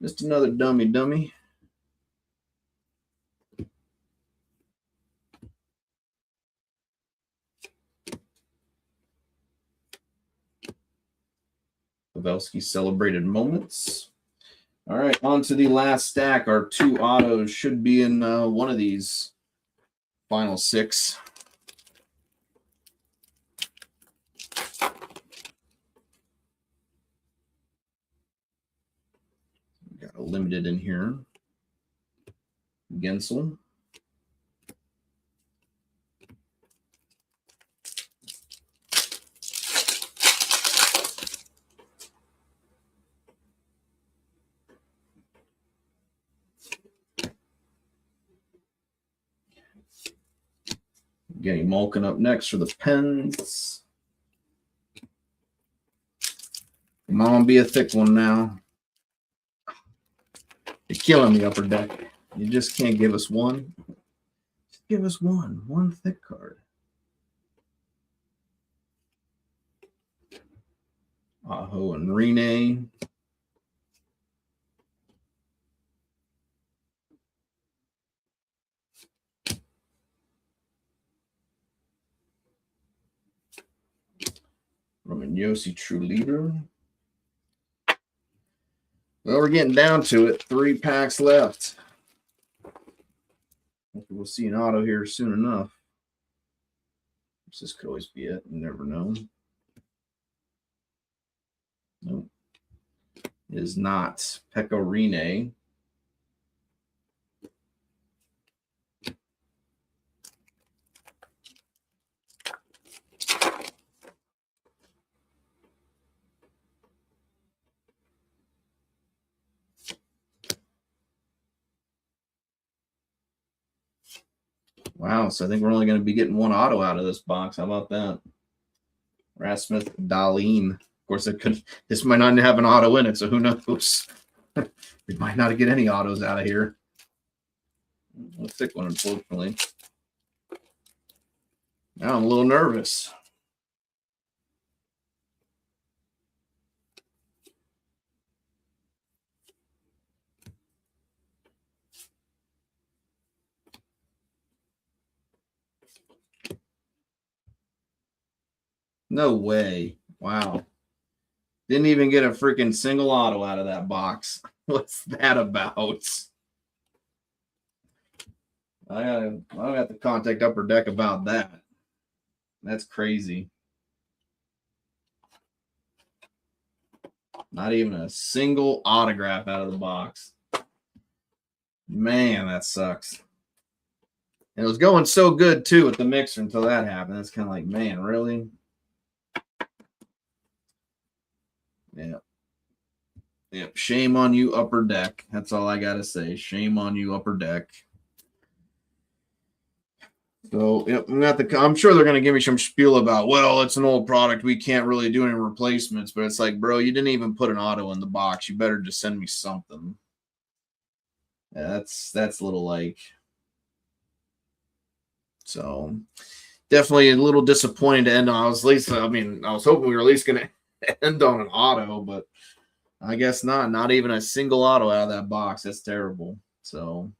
Just another dummy. Pavelski celebrated moments. All right, on to the last stack. Our 2 autos should be in one of these final 6. We got a limited in here. Gensel. Getting Malkin up next for the Pens. Come on, be a thick one now. You're killing me, Upper Deck. You just can't give us one. Just give us one thick card. Aho and Rene. Roman Josi, True Leader. Well, we're getting down to it. 3 packs left. Hopefully we'll see an auto here soon enough. This could always be it. You never know. Nope. It is not. Pecorine. Wow, so I think we're only going to be getting 1 auto out of this box. How about that? Rasmus Dahlin. Of course, this might not have an auto in it, so who knows? We might not get any autos out of here. A thick one, unfortunately. Now I'm a little nervous. No way. Wow. Didn't even get a freaking single auto out of that box. What's that about? I'll have to contact Upper Deck about that. That's crazy. Not even a single autograph out of the box. Man, that sucks. And it was going so good, too, with the mixer until that happened. It's kind of like, man, really? Yeah. Yep. Shame on you, Upper Deck. That's all I got to say. Shame on you, Upper Deck. So, yep, I'm sure they're going to give me some spiel about, well, it's an old product. We can't really do any replacements. But it's like, bro, you didn't even put an auto in the box. You better just send me something. Yeah, that's a little like. So, definitely a little disappointing to end on. I was hoping we were at least going to end on an auto, but I guess not. Not even a single auto out of that box. That's terrible. So.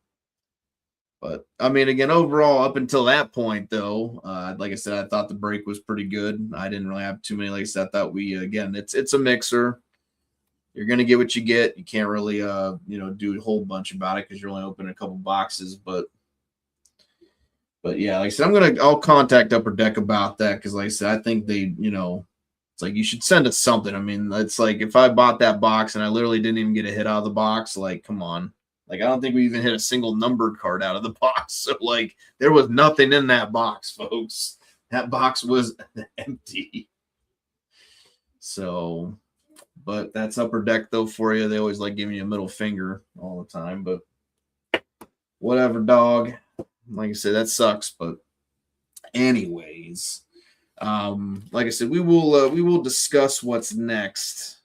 But I mean, again, overall, up until that point, though, like I said, I thought the break was pretty good. I didn't really have too many. Like I said, I thought it's a mixer. You're gonna get what you get. You can't really, do a whole bunch about it because you're only opening a couple boxes. But yeah, like I said, I'll contact Upper Deck about that because, like I said, I think they, it's like you should send us something. I mean, it's like if I bought that box and I literally didn't even get a hit out of the box, like, come on. Like, I don't think we even hit a single numbered card out of the box. So, like, there was nothing in that box, folks. That box was empty. So, but that's Upper Deck, though, for you. They always like giving you a middle finger all the time. But whatever, dog. Like I said, that sucks. But anyways, like I said, we will discuss what's next.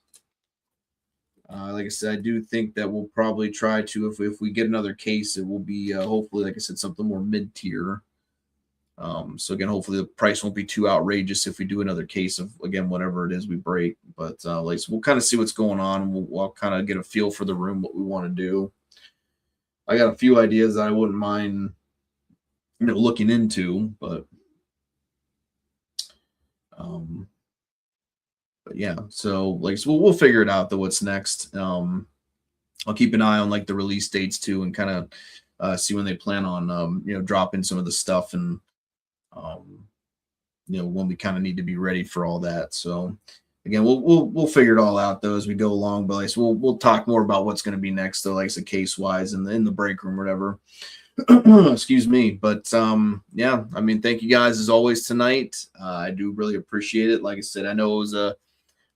Like I said, I do think that we'll probably try to, if we get another case, it will be hopefully, like I said, something more mid-tier. So again, hopefully the price won't be too outrageous if we do another case of, again, whatever it is we break. But like, so we'll kind of see what's going on. And we'll kind of get a feel for the room, what we want to do. I got a few ideas that I wouldn't mind, looking into, but yeah, so like, so we'll figure it out though. What's next? I'll keep an eye on like the release dates too, and kind of see when they plan on dropping some of the stuff, and when we kind of need to be ready for all that. So again, we'll figure it all out though as we go along. But like, so we'll talk more about what's going to be next though, like I said, case wise in the break room or whatever. Excuse me. But yeah, I mean, thank you guys as always tonight. I do really appreciate it. Like I said, I know it was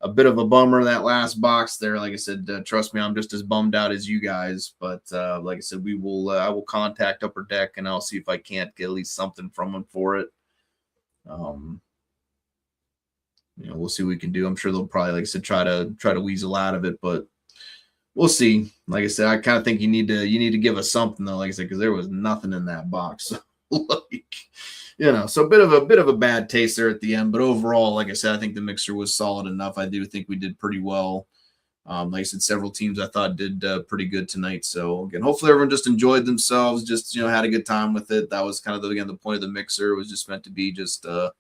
a bit of a bummer that last box there. Like I said, trust me, I'm just as bummed out as you guys. But like I said, I will contact Upper Deck and I'll see if I can't get at least something from them for it. We'll see what we can do. I'm sure they'll probably, like I said, try to weasel out of it, but we'll see. Like I said, I kind of think you need to give us something though. Like I said, because there was nothing in that box. So, so a bit of a bad taste there at the end. But overall, like I said, I think the mixer was solid enough. I do think we did pretty well. Like I said, several teams I thought did pretty good tonight. So again, hopefully everyone just enjoyed themselves, just had a good time with it. That was kind of the point of the mixer. It was just meant to be just a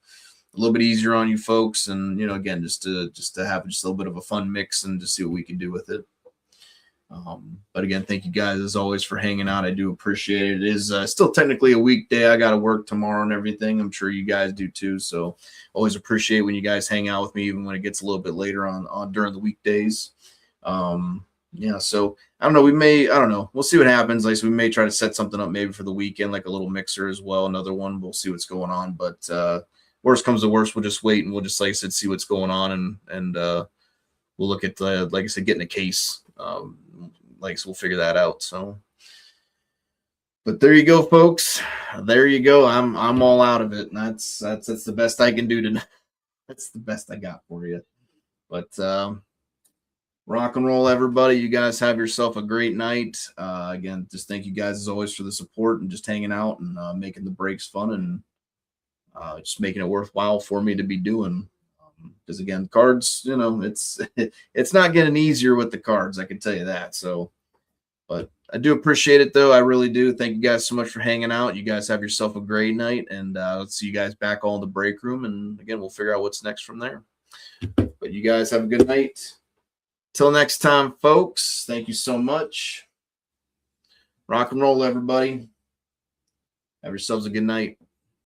little bit easier on you folks, and again, just to have just a little bit of a fun mix and just see what we can do with it. But again, thank you guys as always for hanging out. I do appreciate it. It is still technically a weekday. I got to work tomorrow and everything. I'm sure you guys do too. So always appreciate when you guys hang out with me, even when it gets a little bit later on during the weekdays. Yeah, so I don't know. I don't know. We'll see what happens. Like, so we may try to set something up maybe for the weekend, like a little mixer as well. Another one. We'll see what's going on. But worst comes to worst, we'll just wait and we'll just, like I said, see what's going on and we'll look at like I said, getting a case. So we'll figure that out. So, but there you go, folks. There you go. I'm all out of it, and that's the best I can do tonight. That's the best I got for you. But rock and roll, everybody. You guys have yourself a great night. Again, just thank you guys as always for the support and just hanging out and making the breaks fun and just making it worthwhile for me to be doing. Because again, cards, it's not getting easier with the cards. I can tell you that. So, but I do appreciate it though. I really do. Thank you guys so much for hanging out. You guys have yourself a great night, and let's see you guys back all in the break room. And again, we'll figure out what's next from there. But you guys have a good night. Till next time, folks. Thank you so much. Rock and roll, everybody. Have yourselves a good night.